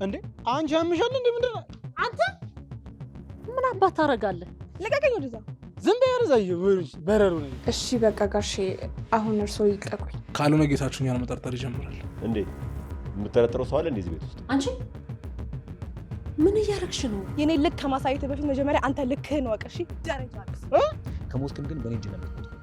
እንዴ አንቺ ያምሻል እንዴ ምንድነው አንተ ምን አባት ታረጋለህ ለቀቀኝ ወደዛ ዝም በይ አረዛይ በረሩ ነኝ እሺ በቃ ጋሼ አሁን እርሶ ይልቀቁኝ ካልሆነ ጌታችሁን ያለ መጠርጠር ይጀምራል እንዴ የምትጠረጥረው ሰው አለ እንዴ እዚህ ቤት ውስጥ አንቺ ምን እያረግሽ ነው የኔ ልክ ከማሳየት በፊት መጀመሪያ አንተ ልክህን ወቅ እሺ ደረጃ አለስ ከሞትክም ግን በኔ እጅ ነው የምትሞተው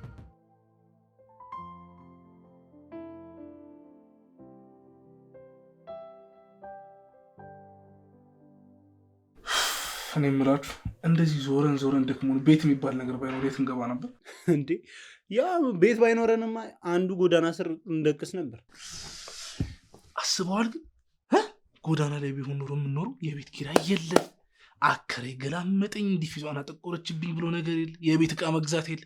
እኔ የምላችሁ እንደዚህ ዞረን ደክሞን ቤት የሚባል ነገር ባይኖር የት እንገባ ነበር እንዴ ያ ቤት ባይኖረንማ አንዱ ጎዳና ስር እንደቅስ ነበር አስበዋል ግን ጎዳና ላይ ቢሆን ኖሮ የምንኖረው የቤት ኪራይ የለም አከሬ ገላመጠኝ እንዲፊዟና ጠቆረችብኝ ብሎ ነገር የለ የቤት ዕቃ መግዛት የለ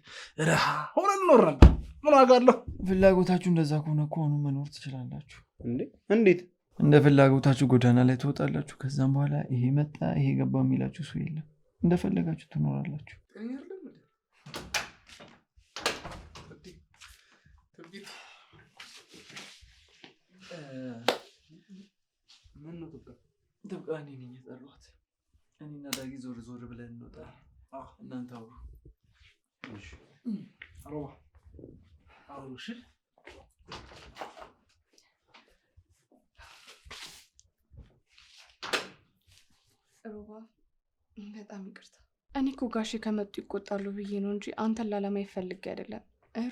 ረሃ ሆነን እንኖር ነበር ምን አጋለሁ ፍላጎታችሁ እንደዛ ከሆነ እኮ አሁን መኖር ትችላላችሁ እንዴ እንዴት እንደ ፍላጎታችሁ ጎዳና ላይ ትወጣላችሁ ከዛም በኋላ ይሄ መጣ ይሄ ገባ የሚላችሁ ሰው የለም እንደፈለጋችሁ ትኖራላችሁ ምን ነው ጥብቃ እኔ ነኝ የጠራሁት እኔና ዳጊ ዞር ብለን እንወጣለን እናንተ አውሩ እሺ አሮባ አውሩ እሺ ሮባ በጣም ይቅርታ እኔ እኮ ጋሼ ከመጡ ይቆጣሉ ብዬ ነው እንጂ አንተን ላለማየት ፈልጌ አይደለም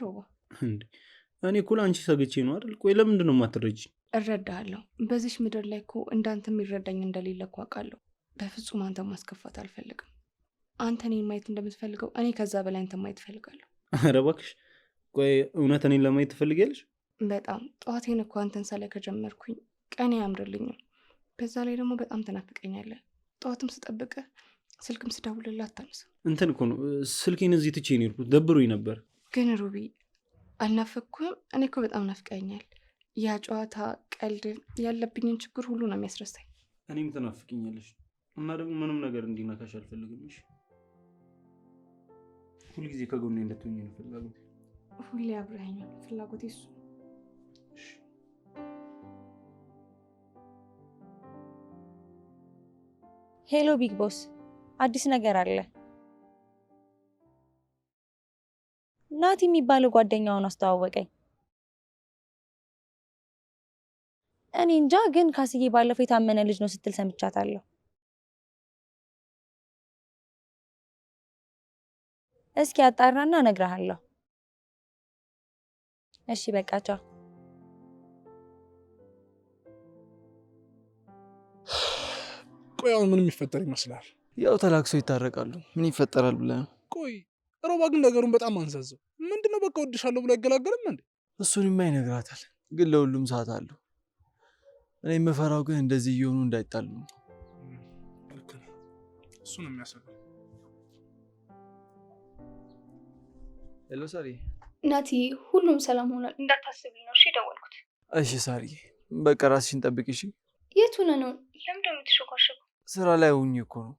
ሮባ እንዴ እኔ እኮ ለአንቺ ሰግቼ ነው አይደል ቆይ ለምንድን ነው የማትረጂኝ እረዳሃለሁ በዚች ምድር ላይ እኮ እንዳንተ የሚረዳኝ እንደሌለ እኮ አውቃለሁ በፍጹም አንተ ማስከፋት አልፈልግም አንተ እኔን ማየት እንደምትፈልገው እኔ ከዛ በላይ አንተ ማየት እፈልጋለሁ ኧረ እባክሽ ቆይ እውነት እኔን ለማየት ትፈልጊያለሽ በጣም ጠዋቴን እኮ አንተን ሳላይ ከጀመርኩኝ ቀኔ አያምርልኝም በዛ ላይ ደግሞ በጣም ትናፍቀኛለህ ጠዋትም ስጠብቅህ ስልክም ስደውልልህ አታነሳም እንትን እኮ ነው ስልኬን እዚህ ትቼ ነው የሄድኩት ደብሮኝ ነበር ግን ሩቢ አልናፈኩም እኔ እኮ በጣም ናፍቀኛል ያ ጨዋታ ቀልድ ያለብኝን ችግር ሁሉ ነው የሚያስረሳኝ እኔም ትናፍቅኛለሽ እና ደግሞ ምንም ነገር እንዲነካሽ አልፈልግም እሺ ሁልጊዜ ከጎኔ እንድትሆኚ ነው ፍላጎቴ ሁሌ አብረኸኝ ፍላጎቴ እሱ ሄሎ ቢግ ቦስ አዲስ ነገር አለ ናቲ የሚባለው ጓደኛውን አስተዋወቀኝ እኔ እንጃ ግን ካስዬ ባለፈው የታመነ ልጅ ነው ስትል ሰምቻታለሁ እስኪ አጣራና እነግርሃለሁ እሺ በቃ ቻው ቆይ አሁን ምን የሚፈጠር ይመስላል ያው ተላክሰው ይታረቃሉ ምን ይፈጠራል ብለህ ነው ቆይ ሮባ ግን ነገሩን በጣም አንዛዘው ምንድነው በቃ ወድሻለሁ ብሎ አይገላገልም እንዴ እሱንማ ይነግራታል ግን ለሁሉም ሰዓት አለው እኔ የምፈራው ግን እንደዚህ እየሆኑ እንዳይጣሉ ልክ ነው እሱ ነው የሚያሰጋው ሄሎ ሳሪ ናቲ ሁሉም ሰላም ሆኗል እንዳታስብኝ ነው እሺ ደወልኩት እሺ ሳሪ በቃ ራስሽን ጠብቂ እሺ የት ሆነ ነው ለምንድን ነው የምትሾካሸከው ስራ ላይ ሆኜ እኮ ነው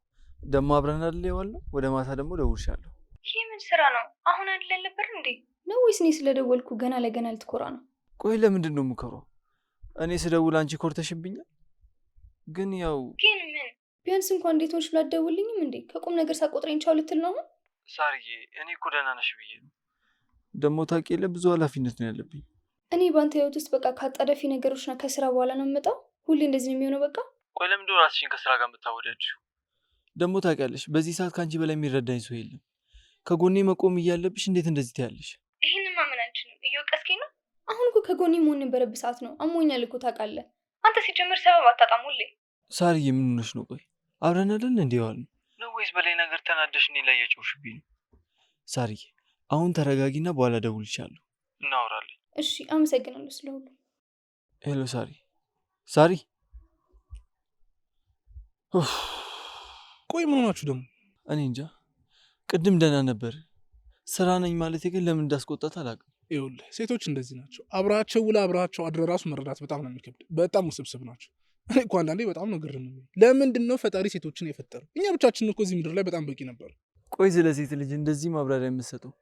ደግሞ አብረን አይደል የዋልነው ወደ ማታ ደግሞ ደውልሻለሁ ይሄ ምን ስራ ነው አሁን አይደል ነበር እንዴ ነው ወይስ እኔ ስለደወልኩ ገና ለገና ልትኮራ ነው ቆይ ለምንድን ነው የምከረው እኔ ስደውል አንቺ ኮርተሽብኛል ግን ያው ግን ምን ቢያንስ እንኳን እንዴት ሆንሽ ብላ አትደውልኝም እንዴ ከቁም ነገር ሳቆጥረኝ ቻው ልትል ነው አሁን ሳርዬ እኔ እኮ ደህና ነሽ ብዬ ነው ደግሞ ታውቂ የለ ብዙ ኃላፊነት ነው ያለብኝ እኔ ባንተ ህይወት ውስጥ በቃ ካጣዳፊ ነገሮችና ከስራ በኋላ ነው የምመጣው ሁሌ እንደዚህ ነው የሚሆነው በቃ ቆይ ለምንድን ነው ራስሽን ከስራ ጋር የምታወዳጅው ደግሞ ታውቂያለሽ በዚህ ሰዓት ከአንቺ በላይ የሚረዳኝ ሰው የለም ከጎኔ መቆም እያለብሽ እንዴት እንደዚህ ትያለሽ ይህንን ማመን አልችልም እየወቀስከኝ ነው አሁን እኮ ከጎኔ መሆን ነበረብህ ሰዓት ነው አሞኛል እኮ ታውቃለህ አንተ ሲጀምር ሰበብ አታጣም ሁሌ ሳርዬ ምን ሆነሽ ነው ቆይ አብረን አይደል እንዴ ዋልነው ነው ወይስ በላይ ነገር ተናደሽ እኔ ላይ የጮህሽብኝ ነው ሳርዬ አሁን ተረጋጊና በኋላ ደውልልሻለሁ እናወራለን እሺ አመሰግናለሁ ስለሁሉ ሄሎ ሳሪ ሳሪ ቆይ ምን ሆናችሁ ደግሞ እኔ እንጃ ቅድም ደህና ነበር ስራ ነኝ ማለት ግን ለምን እንዳስቆጣት አላውቅም ይኸውልህ ሴቶች እንደዚህ ናቸው አብራቸው ውላ አብራቸው አድረ ራሱ መረዳት በጣም ነው የሚከብድ በጣም ውስብስብ ናቸው እኔ እኮ አንዳንዴ በጣም ነው ግርም የሚለኝ ለምንድን ነው ፈጣሪ ሴቶችን የፈጠረው እኛ ብቻችንን እኮ እዚህ ምድር ላይ በጣም በቂ ነበር ቆይ ስለ ሴት ልጅ እንደዚህ ማብራሪያ የምትሰጠው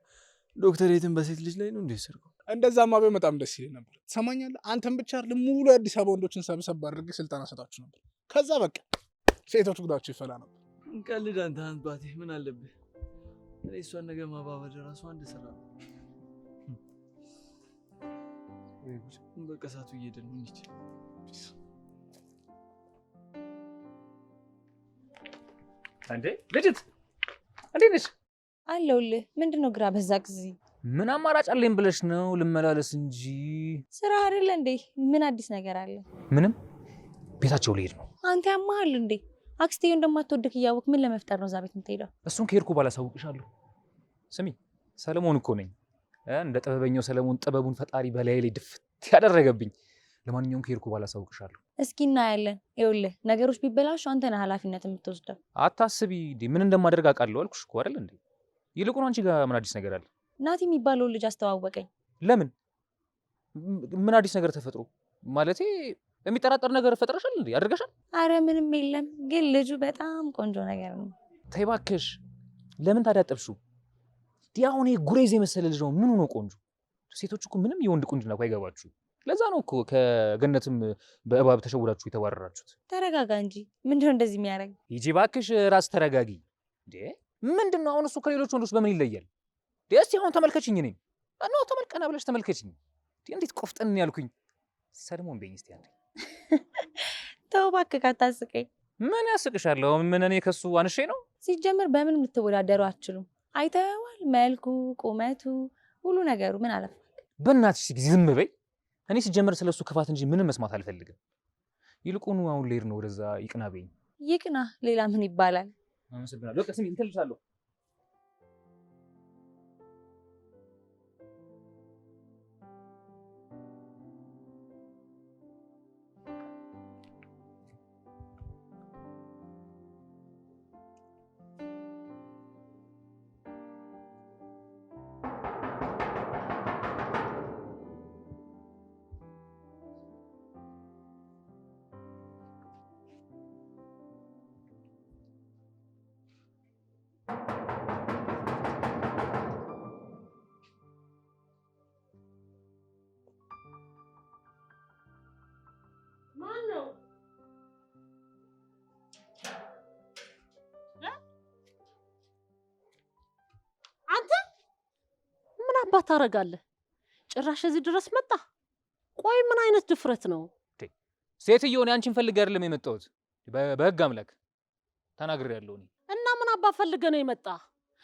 ዶክተር የትን በሴት ልጅ ላይ ነው እንዴ ሰርገው እንደዛማ ቢሆን በጣም ደስ ይለኝ ነበር ትሰማኛለህ አንተም ብቻ አይደለም ሙሉ የአዲስ አበባ ወንዶችን ሰብሰብ አድርጌ ስልጠና ሰጣችሁ ነበር ከዛ በቃ ሴቶች ጉዳቸው ይፈላ ነበር። ቀልድ አንተ አባቴ ምን አለብህ? እኔ እሷን ነገር ማባበል ራሱ አንድ ስራ ነው። በቃ ሰዓቱ እየሄደ ነው። እንሂድ። እንዴ ልጅት እንዴት ነሽ? አለሁልህ። ምንድን ነው ግራ በዛ ጊዜ? ምን አማራጭ አለኝ ብለሽ ነው? ልመላለስ እንጂ ስራ አይደለ እንዴ? ምን አዲስ ነገር አለ? ምንም። ቤታቸው ልሄድ ነው። አንተ ያማሃል እንዴ? አክስቴው እንደማትወድክ እያወቅ ምን ለመፍጠር ነው እዛ ቤት የምትሄደው? እሱን ከሄድኩ በኋላ አሳውቅሻለሁ። ስሚ ሰለሞን እኮ ነኝ። እንደ ጥበበኛው ሰለሞን ጥበቡን ፈጣሪ በላይ ላይ ድፍት ያደረገብኝ። ለማንኛውም ከሄድኩ በኋላ አሳውቅሻለሁ። እስኪ እናያለን። ይኸውልህ ነገሮች ቢበላሹ አንተ ነህ ኃላፊነት የምትወስደው። አታስቢ። ምን እንደማደርግ አውቃለሁ አልኩሽ እኮ አይደል እንዴ? ይልቁኑ አንቺ ጋር ምን አዲስ ነገር አለ? ናቲ የሚባለውን ልጅ አስተዋወቀኝ። ለምን? ምን አዲስ ነገር ተፈጥሮ? ማለቴ የሚጠራጠር ነገር ፈጥረሻል እንዴ? አድርገሻል? አረ ምንም የለም፣ ግን ልጁ በጣም ቆንጆ ነገር ነው። ተይ እባክሽ። ለምን ታዳጠብሽው? ዲያውኔ ጉሬዝ የመሰለ ልጅ ነው። ምኑ ነው ቆንጆ? ሴቶች እኮ ምንም የወንድ ቁንጅና እኮ አይገባችሁ። ለዛ ነው እኮ ከገነትም በእባብ ተሸውዳችሁ የተባረራችሁት። ተረጋጋ እንጂ ምንድነው እንደዚህ የሚያደርግ? ሂጂ እባክሽ ራስ ተረጋጊ። እንዴ ምንድነው አሁን እሱ ከሌሎች ወንዶች በምን ይለያል? እስቲ አሁን ተመልከችኝ። እኔን ነው ተመልቀና ብለሽ ተመልከችኝ። እንዴት ቆፍጠን ያልኩኝ። ሰለሞን በይኝ እስቲ አንዴ። ተው እባክህ አታስቀኝ። ምን ያስቅሻለሁ? ምን እኔ ከሱ አንሼ ነው? ሲጀመር በምንም ልትወዳደሩ አትችሉም። አይተኸዋል? መልኩ፣ ቁመቱ፣ ሁሉ ነገሩ። ምን አለፋ? በእናትሽ ዝም በይ። እኔ ሲጀመር ስለሱ ክፋት እንጂ ምንም መስማት አልፈልግም። ይልቁኑ አሁን ልሄድ ነው ወደዛ። ይቅና በይኝ። ይቅና? ሌላ ምን ይባላል? አመሰግናለሁ። በቃ ስሚ እንትን ልሻለሁ። አባት ታረጋለህ? ጭራሽ እዚህ ድረስ መጣ። ቆይ ምን አይነት ድፍረት ነው? ሴትዮ እኔ አንቺን ፈልጌ አይደለም የመጣሁት። በህግ አምላክ ተናግሬያለሁ። እኔ እና ምን አባ ፈልገህ ነው የመጣ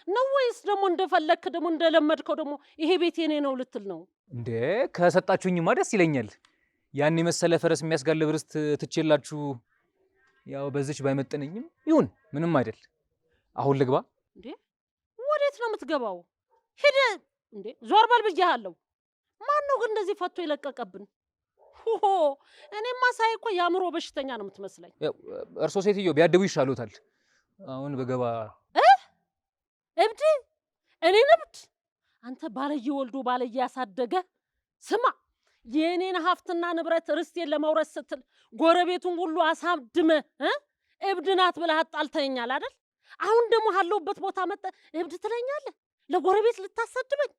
ነው? ወይስ ደግሞ እንደፈለግክ ደግሞ እንደለመድከው ደግሞ ይሄ ቤት የኔ ነው ልትል ነው እንዴ? ከሰጣችሁኝማ ደስ ይለኛል። ያን የመሰለ ፈረስ የሚያስጋልብ ርስት ትቼላችሁ፣ ያው በዚች ባይመጥነኝም ይሁን ምንም አይደል። አሁን ልግባ። እንዴ ወዴት ነው የምትገባው? ሂድ እንዴ! ዞር በል ብዬሃለሁ። ማን ነው ግን እንደዚህ ፈቶ የለቀቀብን? ሆ እኔማ ሳይ እኮ የአእምሮ በሽተኛ ነው የምትመስለኝ። እርሶ ሴትዮ ቢያደቡ ይሻሉታል። አሁን በገባ እብድ? እኔን እብድ? አንተ ባለየ ወልዶ ባለየ ያሳደገ። ስማ የእኔን ሀብትና ንብረት ርስቴን ለመውረስ ስትል ጎረቤቱን ሁሉ አሳድመ እብድ ናት ብለህ አጣልተኸኛል አይደል? አሁን ደግሞ ያለሁበት ቦታ መጣ እብድ ትለኛለህ? ለጎረቤት ልታሰድበኝ?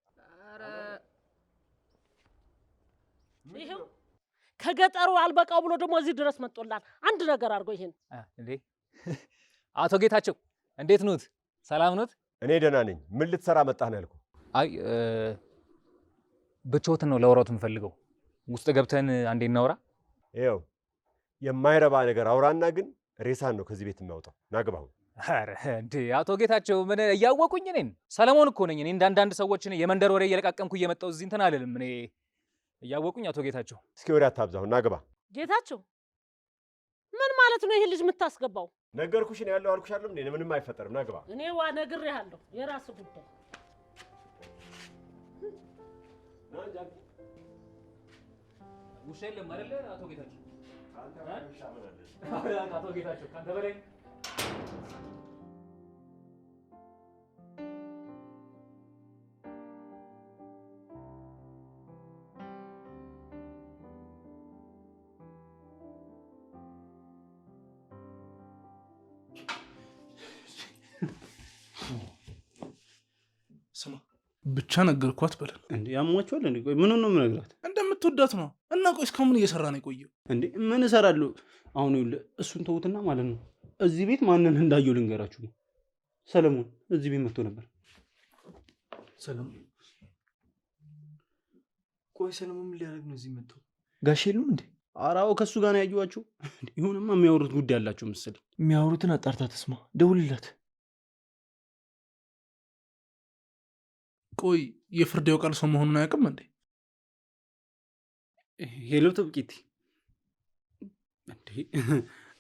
ይሄው ከገጠሩ አልበቃው ብሎ ደግሞ እዚህ ድረስ መጥቶላል። አንድ ነገር አድርጎ ይሄን እንዴ! አቶ ጌታቸው እንዴት ኖት? ሰላም ኖት? እኔ ደህና ነኝ። ምን ልትሰራ መጣህ ነው ያልኩህ? አይ ብቻዎትን ነው ላወራዎት የምፈልገው። ውስጥ ገብተን አንዴ እናውራ። ይኸው የማይረባ ነገር አውራና ግን ሬሳን ነው ከዚህ ቤት የሚያወጣው። ናግባሁ። ኧረ እንዴ አቶ ጌታቸው ምን እያወቁኝ? እኔን ሰለሞን እኮ ነኝ። እኔ እንዳንዳንድ ሰዎች የመንደር ወሬ እየለቃቀምኩ እየመጣሁ እዚህ እንትን አልልም። እኔ እያወቁኝ አቶ ጌታቸው። እስኪ ወሬ አታብዛው። ናግባ። ጌታቸው ምን ማለት ነው? ይሄ ልጅ የምታስገባው? ነገርኩሽ ነው ያለው አልኩሽ አይደል? እንዴ ምንም አይፈጠርም። ናግባ። እኔ ነግሬሃለሁ። የራስ ጉዳይ። ውሻ የለም አይደለ አቶ ጌታቸው? አቶ ጌታቸው ካንተ በላይ ስማ ብቻ ነገርኳት በለን። እንዴ ያሟቸዋል እንዴ? ቆይ ምን ነው የምነግራት? ስለምትወዳት ነው። እና ቆይ እስካሁን እየሰራ ነው የቆየው እንዴ? ምን እሰራለሁ አሁን? ይኸውልህ እሱን ተውትና ማለት ነው እዚህ ቤት ማንን እንዳየው ልንገራችሁ ነው። ሰለሞን እዚህ ቤት መጥቶ ነበር። ሰለሞን? ቆይ ሰለሞን ምን ሊያደርግ ነው እዚህ መጥቶ? ጋሽ የሉም እንዴ? አራው ከሱ ጋር ነው ያዩዋቸው። ይሁንማ የሚያወሩት ጉዳይ ያላቸው መሰለኝ። የሚያወሩትን አጣርታ ተስማ፣ ደውልላት። ቆይ የፍርድ ያውቃል ሰው መሆኑን አያውቅም እንዴ? ሄሎ ጥብቂት። እንዴ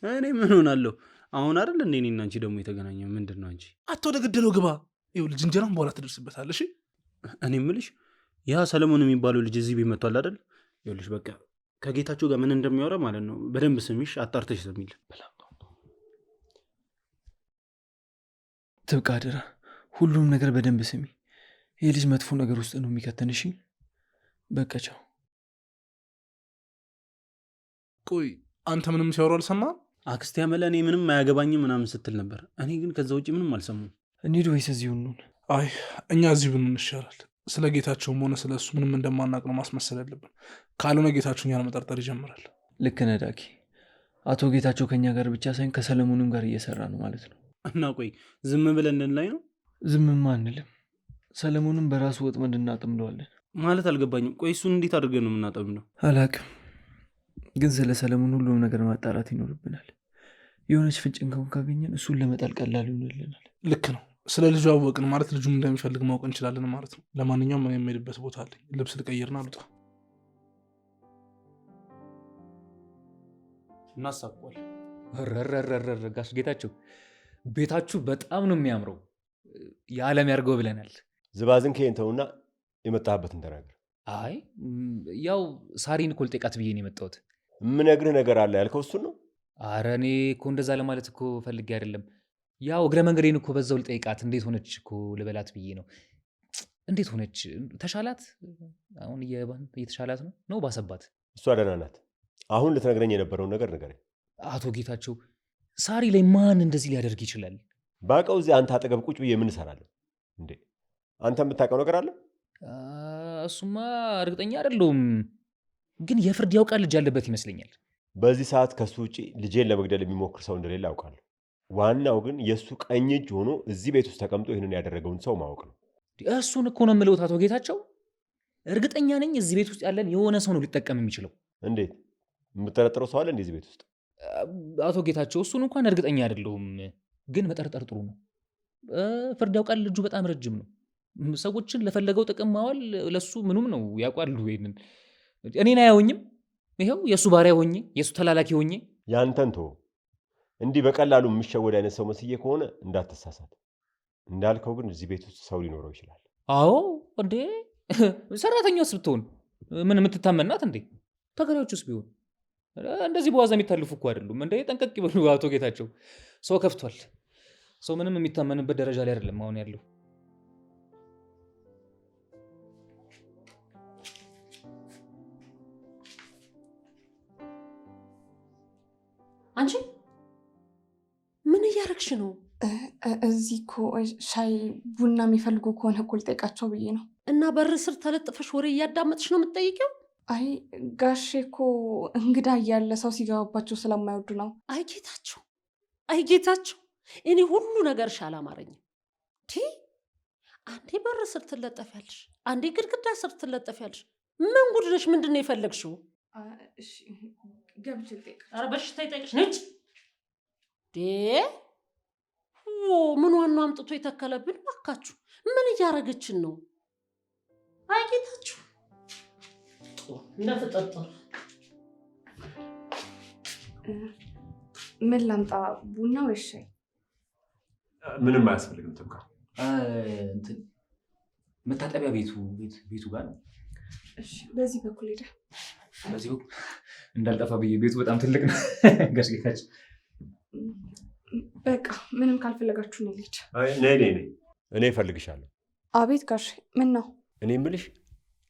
እኔ ምን ሆናለሁ አሁን? አይደል እንዴ እኔና አንቺ ደግሞ የተገናኘ ምንድን ነው? አንቺ አቶ ወደ ገደለው ግባ። ይኸውልህ እንጀራም በኋላ ትደርስበታለሽ። እኔ የምልሽ ያ ሰለሞን የሚባለው ልጅ እዚህ ቤት መጥቷል አይደል? ይኸውልሽ በቃ ከጌታቸው ጋር ምን እንደሚያወራ ማለት ነው በደንብ ስሚሽ፣ አጣርተሽ ስሚል። ትብቃ አደራ፣ ሁሉም ነገር በደንብ ስሚ። ይህ ልጅ መጥፎ ነገር ውስጥ ነው የሚከተንሽ። በቃ ቻው። ቆይ አንተ ምንም ሲያወሩ አልሰማህም? አክስቴ ያመለ እኔ ምንም አያገባኝም ምናምን ስትል ነበር። እኔ ግን ከዛ ውጭ ምንም አልሰሙም። እንሂድ ወይስ እዚሁ እንሁን? አይ እኛ እዚሁ ብንሆን ይሻላል። ስለ ጌታቸውም ሆነ ስለ እሱ ምንም እንደማናቅ ነው ማስመሰል ያለብን። ካልሆነ ጌታቸው እኛን መጠርጠር ይጀምራል። ልክ ነህ ዳጊ። አቶ ጌታቸው ከኛ ጋር ብቻ ሳይሆን ከሰለሞንም ጋር እየሰራ ነው ማለት ነው። እና ቆይ ዝም ብለን እንላይ ነው? ዝምማ አንልም። ሰለሞንም በራሱ ወጥመድ እናጠምደዋለን። ማለት አልገባኝም። ቆይ እሱን እንዴት አድርገን ነው የምናጠምደው? አላቅም፣ ግን ስለ ሰለሞን ሁሉም ነገር ማጣራት ይኖርብናል። የሆነች ፍንጭ እንኳን ካገኘን እሱን ለመጣል ቀላል ይሆንልናል። ልክ ነው። ስለ ልጁ አወቅን ማለት ልጁም እንደሚፈልግ ማወቅ እንችላለን ማለት ነው። ለማንኛውም እኔ የምሄድበት ቦታ አለኝ። ልብስ ልቀይርና ልውጣ። እናሳቋል። ጋሽ ጌታቸው ቤታችሁ በጣም ነው የሚያምረው። የዓለም ያርገው ብለናል። ዝባዝን ከንተውና የመጣህበትን ተናገር። አይ ያው ሳሪን እኮ ልጠይቃት ብዬ ነው የመጣሁት። የምነግርህ ነገር አለ ያልከው እሱን ነው? አረ እኔ እኮ እንደዛ ለማለት እኮ ፈልጌ አይደለም። ያው እግረ መንገዴን እኮ በዛው ልጠይቃት እንዴት ሆነች እኮ ልበላት ብዬ ነው። እንዴት ሆነች? ተሻላት? አሁን እየተሻላት ነው ባሰባት? እሷ ደህና ናት። አሁን ልትነግረኝ የነበረውን ነገር ንገረኝ። አቶ ጌታቸው ሳሪ ላይ ማን እንደዚህ ሊያደርግ ይችላል? ባቀው እዚህ አንተ አጠገብ ቁጭ ብዬ ምን እሰራለሁ እንዴ? አንተ የምታውቀው ነገር አለ? እሱማ እርግጠኛ አይደለሁም፣ ግን የፍርድ ያውቃል ልጅ ያለበት ይመስለኛል። በዚህ ሰዓት ከሱ ውጭ ልጄን ለመግደል የሚሞክር ሰው እንደሌለ ያውቃለሁ። ዋናው ግን የእሱ ቀኝ እጅ ሆኖ እዚህ ቤት ውስጥ ተቀምጦ ይህንን ያደረገውን ሰው ማወቅ ነው። እሱን እኮ ነው የምልዎት አቶ ጌታቸው። እርግጠኛ ነኝ እዚህ ቤት ውስጥ ያለን የሆነ ሰው ነው ሊጠቀም የሚችለው። እንዴት? የምጠረጥረው ሰው አለ እንዴ እዚህ ቤት ውስጥ? አቶ ጌታቸው እሱን እንኳን እርግጠኛ አይደለሁም፣ ግን መጠርጠር ጥሩ ነው። ፍርድ ያውቃል ልጁ በጣም ረጅም ነው። ሰዎችን ለፈለገው ጥቅም ማዋል ለሱ ምኑም ነው። ያውቃሉ። ይሄንን እኔን አያውኝም። ይኸው የእሱ ባሪያ ሆኜ የእሱ ተላላኪ ሆኜ ያንተን ተወው። እንዲህ በቀላሉ የሚሸወድ አይነት ሰው መስዬ ከሆነ እንዳትሳሳት። እንዳልከው ግን እዚህ ቤት ውስጥ ሰው ሊኖረው ይችላል። አዎ እንዴ ሰራተኛውስ ብትሆን ምን የምትታመናት እንዴ? ተከራዮቹስ ቢሆን እንደዚህ በዋዛ የሚታልፉ እኮ አይደሉም እንዴ? ጠንቀቅ ይበሉ አቶ ጌታቸው። ሰው ከፍቷል። ሰው ምንም የሚታመንበት ደረጃ ላይ አይደለም አሁን ያለው። አንቺ ምን እያረግሽ ነው? እዚህ እኮ ሻይ ቡና የሚፈልጉ ከሆነ እኮ ልጠይቃቸው ብዬ ነው። እና በር ስር ተለጥፈሽ ወሬ እያዳመጥሽ ነው የምትጠይቂው? አይ ጋሼ እኮ እንግዳ እያለ ሰው ሲገባባቸው ስለማይወዱ ነው። አይ ጌታቸው፣ እኔ ሁሉ ነገርሽ አላማረኝም። አንዴ በር ስር ትለጠፊያለሽ፣ አንዴ ግድግዳ ስር ትለጠፊያለሽ። ምን ጉድ ነሽ? ምንድን ነው የፈለግሽው? ገብቼ ልጠይቅ። ኧረ በሽታ ይጠይቅሽ ነጭ ምን ዋናው አምጥቶ የተከለብን? ባካችሁ ምን እያረገችን ነው? አይ ጌታችሁ እንደተጠጠረ ምን ላምጣ? ቡና ወይስ ሻይ? ምንም አያስፈልግም። ትብቃ። መታጠቢያ ቤቱ ጋር ነው። እሺ በዚህ በኩል ሄደ። በዚህ በኩል እንዳልጠፋ ብዬ ቤቱ በጣም ትልቅ ነው። ጋሽ ጌታቸው በቃ ምንም ካልፈለጋችሁ ነው ልጅ። እኔ እፈልግሻለሁ። አቤት ጋሽ ምን ነው? እኔ የምልሽ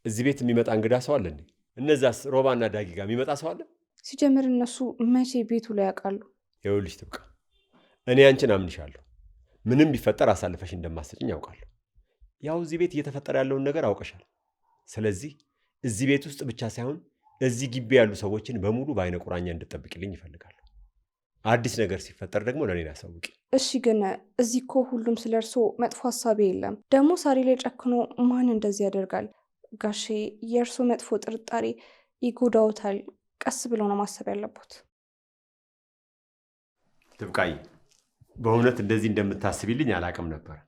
እዚህ ቤት የሚመጣ እንግዳ ሰው አለ እንዴ? እነዛስ ሮባና ዳጊ ጋር የሚመጣ ሰው አለ? ሲጀምር እነሱ መቼ ቤቱ ላይ ያውቃሉ? ይኸውልሽ ትብቃ፣ እኔ አንቺን አምንሻለሁ። ምንም ቢፈጠር አሳልፈሽ እንደማሰጭኝ ያውቃለሁ። ያው እዚህ ቤት እየተፈጠረ ያለውን ነገር አውቀሻል። ስለዚህ እዚህ ቤት ውስጥ ብቻ ሳይሆን እዚህ ግቢ ያሉ ሰዎችን በሙሉ በአይነ ቁራኛ እንድጠብቅልኝ ይፈልጋሉ። አዲስ ነገር ሲፈጠር ደግሞ ለኔ ያሳውቂ። እሺ፣ ግን እዚህ እኮ ሁሉም ስለ እርስዎ መጥፎ ሀሳቤ የለም። ደግሞ ሳሪ ላይ ጨክኖ ማን እንደዚህ ያደርጋል? ጋሼ የእርስዎ መጥፎ ጥርጣሬ ይጎዳውታል። ቀስ ብለው ነው ማሰብ ያለቦት። ትብቃይ፣ በእውነት እንደዚህ እንደምታስቢልኝ አላቅም ነበር።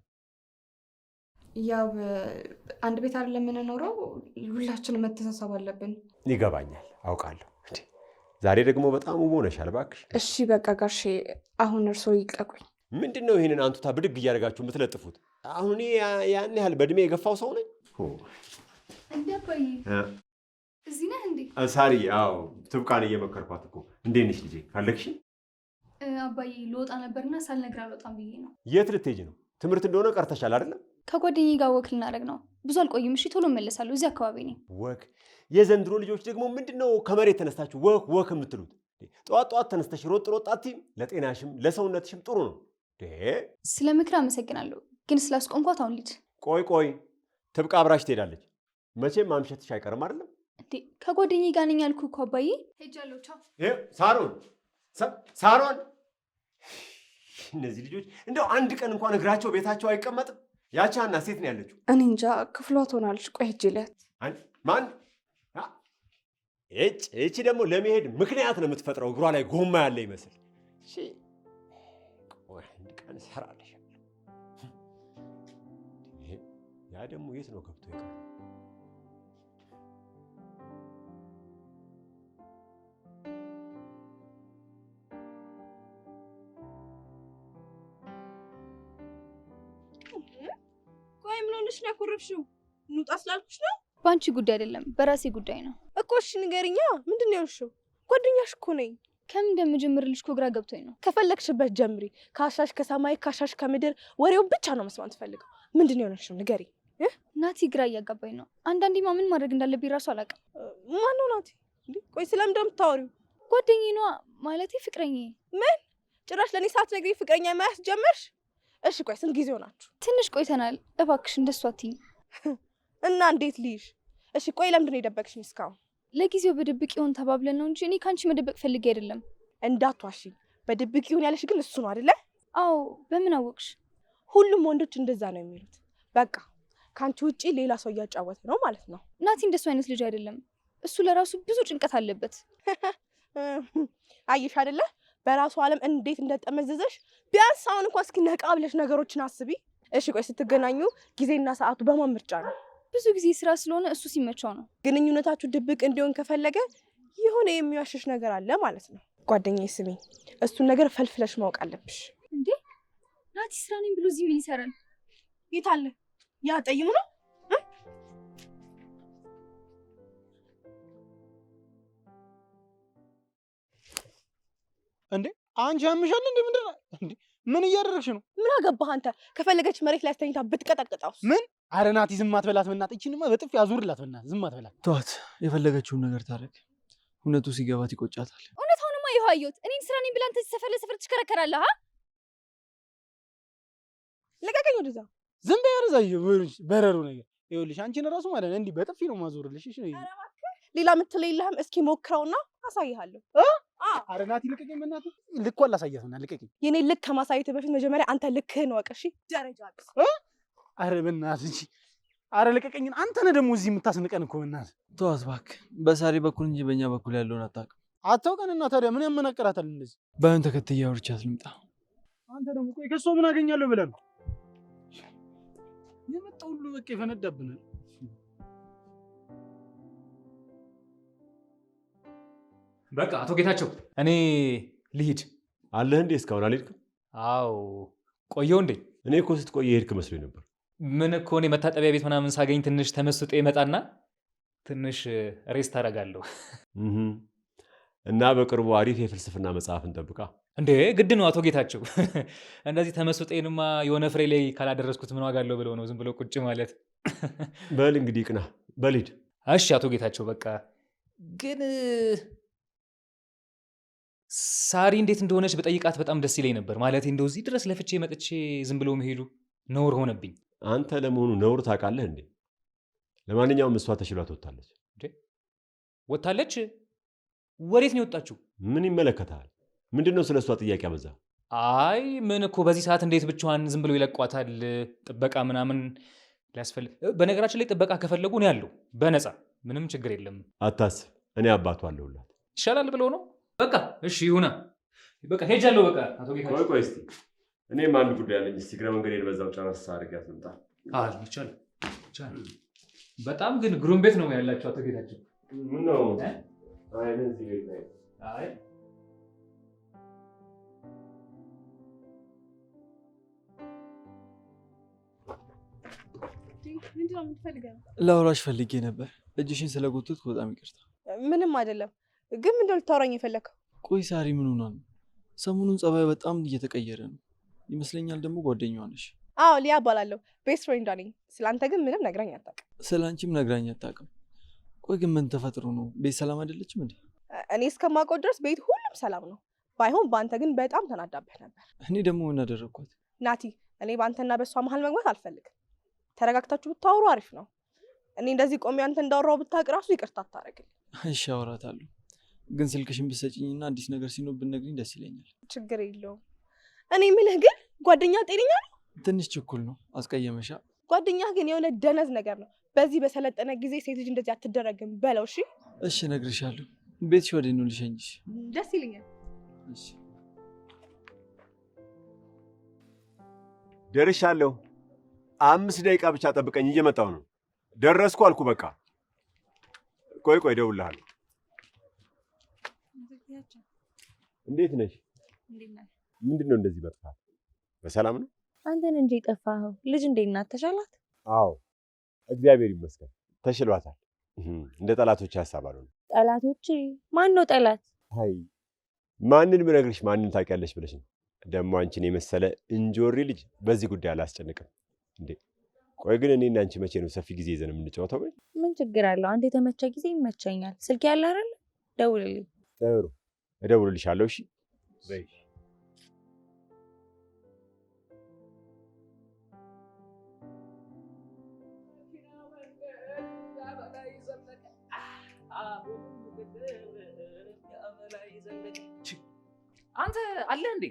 ያው አንድ ቤት አይደለም የምንኖረው፣ ሁላችንም መተሳሰብ አለብን። ይገባኛል፣ አውቃለሁ። ዛሬ ደግሞ በጣም ውብ ሆነሻል። እባክሽ። እሺ በቃ ጋሼ፣ አሁን እርስዎ ይልቀቁኝ። ምንድን ነው ይህንን አንቱታ ብድግ እያደረጋችሁ የምትለጥፉት? አሁን ያን ያህል በእድሜ የገፋው ሰው ነኝ። እንዴ አባዬ፣ እዚህ ነህ እንዴ? ሳሪ፣ አዎ ትብቃን እየመከርኳት እኮ። እንዴት ነሽ ልጄ? ፈለግሽ? አባዬ ልወጣ ነበርና ሳልነግር አልወጣም ብዬ ነው። የት ልትሄጂ ነው? ትምህርት እንደሆነ ቀርተሻል አይደለም? ከጓደኛዬ ጋር ወክ ልናደርግ ነው። ብዙ አልቆይም። እሺ ቶሎ እመለሳለሁ። እዚህ አካባቢ ነኝ። ወክ? የዘንድሮ ልጆች ደግሞ ምንድነው ከመሬት ተነስታችሁ ወክ ወክ የምትሉት? ጠዋት ጠዋት ተነስተሽ ሮጥ ሮጥ አትይም? ለጤናሽም ለሰውነትሽም ጥሩ ነው። ስለ ምክር አመሰግናለሁ፣ ግን ስላስቆምኳት አሁን ልጅ። ቆይ ትብቃ አብራሽ ትሄዳለች። መቼም ማምሸትሽ አይቀርም አይደለም እንዴ? ከጓደኛዬ ጋር ነኝ ያልኩህ እኮ አባዬ። ሄጃለሁ። ቻው። ሳሮን፣ እነዚህ ልጆች እንደው አንድ ቀን እንኳን እግራቸው ቤታቸው አይቀመጥም። ያቺ ሀና ሴት ነው ያለችው። እኔ እንጃ፣ ክፍሏ ትሆናለች። ቆይ ሂጅ ልያት። ማን? እቺ ደግሞ ለመሄድ ምክንያት ነው የምትፈጥረው። እግሯ ላይ ጎማ ያለ ይመስል። አንድ ቀን እሰራለሁ። ያ ደግሞ የት ነው ገብቶ ይቀር? ቆይ ምን ሆነሽ ነው ያኮረፍሽው? እንውጣ ስላልኩሽ ነው። በአንቺ ጉዳይ አይደለም በራሴ ጉዳይ ነው እኮ። እሺ ንገሪኛ፣ ምንድን ነው ያልሽው? ጓደኛሽ እኮ ነኝ። ከምን እንደምጀምርልሽ እኮ ግራ ገብቶኝ ነው። ከፈለግሽበት ጀምሪ። ካሻሽ ከሰማይ ካሻሽ ከምድር፣ ወሬውን ብቻ ነው መስማት ፈልገው። ምንድን ነው ያልሽው? ንገሪ። ናቲ ግራ እያጋባኝ ነው። አንዳንዴማ ምን ማድረግ እንዳለብኝ ራሱ አላውቅም። ማነው ናቲ? ቆይ ስለምን እንደምታወሪው? ጓደኛዬ ነዋ፣ ማለቴ ፍቅረኛዬ። ምን? ጭራሽ ለእኔ ሳትነግሪኝ ፍቅረኛ መያዝ ጀመርሽ? እሺ ቆይ ስንት ጊዜ ሆናችሁ? ትንሽ ቆይተናል። እባክሽ እንደሱ አትይኝ። እና እንዴት ልይሽ? እሺ ቆይ ለምንድን ነው የደበቅሽኝ እስካሁን? ለጊዜው በድብቅ ይሆን ተባብለን ነው እንጂ እኔ ከአንቺ መደበቅ ፈልጌ አይደለም። እንዳትዋሽኝ። በድብቅ ይሁን ያለሽ ግን እሱ ነው አይደለ? አዎ። በምን አወቅሽ? ሁሉም ወንዶች እንደዛ ነው የሚሉት። በቃ ከአንቺ ውጪ ሌላ ሰው እያጫወተ ነው ማለት ነው። ናቲ እንደሱ አይነት ልጅ አይደለም። እሱ ለራሱ ብዙ ጭንቀት አለበት። አየሽ አይደለ በራሱ ዓለም እንዴት እንደጠመዘዘሽ። ቢያንስ አሁን እንኳን እስኪ ነቃ ብለሽ ነገሮችን አስቢ። እሺ ቆይ ስትገናኙ ጊዜና ሰዓቱ በማን ምርጫ ነው? ብዙ ጊዜ ስራ ስለሆነ እሱ ሲመቸው ነው። ግንኙነታችሁ ድብቅ እንዲሆን ከፈለገ የሆነ የሚዋሽሽ ነገር አለ ማለት ነው። ጓደኛዬ ስሚ፣ እሱን ነገር ፈልፍለሽ ማወቅ አለብሽ። እንዴ ናቲ ስራ ነኝ ብሎ እዚህ ምን ይሰራል? የት አለ? ያ ጠይሙ ነው። እንዴ አንቺ ያምሻል እንዴ? ምንድን ነው እንዴ? ምን እያደረግሽ ነው? ምን አገባህ አንተ? ከፈለገች መሬት ላይ አስተኝታ ብትቀጠቅጣውስ? ምን? ኧረ ናቲ ዝም አትበላት በእናትህ። ይቺንማ በጥፊ አዙርላት በእናትህ። ዝም አትበላት። ተዋት፣ የፈለገችውን ነገር ታደርግ። እውነቱ ሲገባት ይቆጫታል። እውነታውንማ ይኸው አየሁት። እኔን ስራ ነኝ ብላ አንተ ሰፈር ለሰፈር ትሽከረከራለህ። ልቀቀኝ ወደዛ። ዝም በይ። ያረዛሽ በረሩ ነገር። ይኸውልሽ አንቺን እራሱ ማለት ነው እንዲህ በጥፊ ነው ማዞርልሽ። እሺ ሌላ የምትለው የለህም? እስኪ ሞክረውና አሳይሃለሁ። ኧረ ናቲ ልቀቀኝ በእናትህ። ልኳ ላሳያትና ልቀቀኝ። የኔ ልክ ከማሳየት በፊት መጀመሪያ አንተ ልክህን ወቅ። እሺ ደረጃ ቢስ። ኧረ በእናትህ እንጂ። ኧረ ልቀቀኝ። አንተ ነህ ደግሞ እዚህ የምታስንቀን እኮ በእናትህ። ተዋት እባክህ። በሳሪ በኩል እንጂ በእኛ በኩል ያለውን አታውቅም። አታውቀንና ታዲያ ምን ያመናቀራታል እንደዚህ? ባይሆን ተከትዬ አውርቻት ልምጣ። አንተ ደግሞ ቆይ ከእሷ ምን አገኛለሁ ብለህ ነው የመጣ ሁሉ በቃ ይፈነዳብናል። በቃ አቶ ጌታቸው እኔ ልሂድ። አለህ እንዴ? እስካሁን አልሄድክም? አዎ ቆየው እንዴ? እኔ እኮ ስትቆይ የሄድክ መስሎኝ ነበር። ምን እኮ እኔ መታጠቢያ ቤት ምናምን ሳገኝ ትንሽ ተመስጦ ይመጣና ትንሽ ሬስት አደርጋለሁ። እና በቅርቡ አሪፍ የፍልስፍና መጽሐፍ እንጠብቃ። እንዴ ግድ ነው አቶ ጌታቸው። እንደዚህ ተመስጦዬንማ የሆነ ፍሬ ላይ ካላደረስኩት ምን ዋጋ አለው ብለው ነው ዝም ብሎ ቁጭ ማለት። በል እንግዲህ ቅና፣ በል ሂድ። እሺ አቶ ጌታቸው በቃ ግን ሳሪ እንዴት እንደሆነች በጠይቃት በጣም ደስ ይለኝ ነበር። ማለት እንደው እዚህ ድረስ ለፍቼ መጥቼ ዝም ብሎ መሄዱ ነውር ሆነብኝ። አንተ ለመሆኑ ነውር ታውቃለህ እንዴ? ለማንኛውም እሷ ተሽሏት ወጥታለች። ወታለች? ወዴት ነው የወጣችው? ምን ይመለከታል? ምንድነው ስለሷ ጥያቄ አበዛ? አይ ምን እኮ በዚህ ሰዓት እንዴት ብቻዋን ዝም ብሎ ይለቋታል? ጥበቃ ምናምን ሊያስፈልግ። በነገራችን ላይ ጥበቃ ከፈለጉ ነው ያለው በነፃ ምንም ችግር የለም። አታስብ፣ እኔ አባቷ አለሁላት። ይሻላል ብሎ ነው። በቃ እሺ ይሁና። በቃ ሄጃለሁ። በቃ አቶ ጌታቸው ቆይ እስቲ እኔም አንድ ጉዳይ አለኝ። እስቲ ግረ መንገዴን በዛው ጨረስ አድርጊያት ልምጣ። ይቻላል። በጣም ግን ግሩም ቤት ነው ያላቸው አቶ ጌታቸው። ምን ነው? አይ እዚህ ቤት ላይ አይ ምንድነው የምትፈልገው? ላውራሽ ፈልጌ ነበር። እጅሽን ስለጎተትኩ በጣም ይቅርታ። ምንም አይደለም። ግን ምንድነው ልታወራኝ የፈለከው? ቆይ ሳሪ ምን ሆና ነው? ሰሞኑን ጸባይ በጣም እየተቀየረ ነው ይመስለኛል። ደግሞ ጓደኛዋ ነሽ? አዎ ሊያ እባላለሁ። ቤስት ፍሬንዷ ነኝ። ስለአንተ ግን ምንም ነግራኝ አታውቅም። ስለ አንቺም ነግራኝ አታውቅም። ቆይ ግን ምን ተፈጥሮ ነው? ቤት ሰላም አይደለችም እንዴ? እኔ እስከማውቀው ድረስ ቤት ሁሉም ሰላም ነው። ባይሆን በአንተ ግን በጣም ተናዳብህ ነበር። እኔ ደግሞ ምን አደረግኳት? ናቲ፣ እኔ በአንተና በእሷ መሀል መግባት አልፈልግም። ተረጋግታችሁ ብታወሩ አሪፍ ነው። እኔ እንደዚህ ቆሜ አንተ እንዳወራው ብታውቅ ራሱ ይቅርታ አታደርግልኝ። እሺ አወራታለሁ። ግን ስልክሽን ብትሰጪኝና አዲስ ነገር ሲኖር ብትነግሪኝ ደስ ይለኛል። ችግር የለውም። እኔ የምልህ ግን ጓደኛ ጤነኛ ነው? ትንሽ ችኩል ነው። አስቀየመሻ? ጓደኛ ግን የሆነ ደነዝ ነገር ነው። በዚህ በሰለጠነ ጊዜ ሴት ልጅ እንደዚህ አትደረግም በለው። እሺ እሺ፣ እነግርሻለሁ። ቤትሽ ወዴት ነው? ልሸኝሽ? ደስ ይለኛል። እሺ ደርሻለሁ። 5 ደቂቃ ብቻ ጠብቀኝ፣ እየመጣሁ ነው። ደረስኩ አልኩ በቃ። ቆይ እደውልልሃለሁ። እንዴት ነሽ? ምንድነው እንደዚህ መጥፋት? በሰላም ነው? አንተን እንጂ የጠፋኸው። ልጅ እንዴት ናት? ተሻላት? አዎ እግዚአብሔር ይመስገን ተሽሏታል። እንደ ጠላቶች ሀሳብ አልሆነ። ጠላቶች? ማን ነው ጠላት? አይ ማንን ብነግርሽ ማንን ታውቂያለሽ ብለሽ ነው። ደግሞ አንቺን የመሰለ እንጆሪ ልጅ በዚህ ጉዳይ አላስጨንቅም እንዴ። ቆይ ግን እኔና አንቺ መቼ ነው ሰፊ ጊዜ ይዘን የምንጫወተው? ምን ችግር አለው? አንተ የተመቸ ጊዜ ይመቸኛል። ስልክ ያለ አይደል? ደውልልኝ። ጥሩ እደውልልሻለሁ። እሺ በይ። አንተ አለ እንዴ?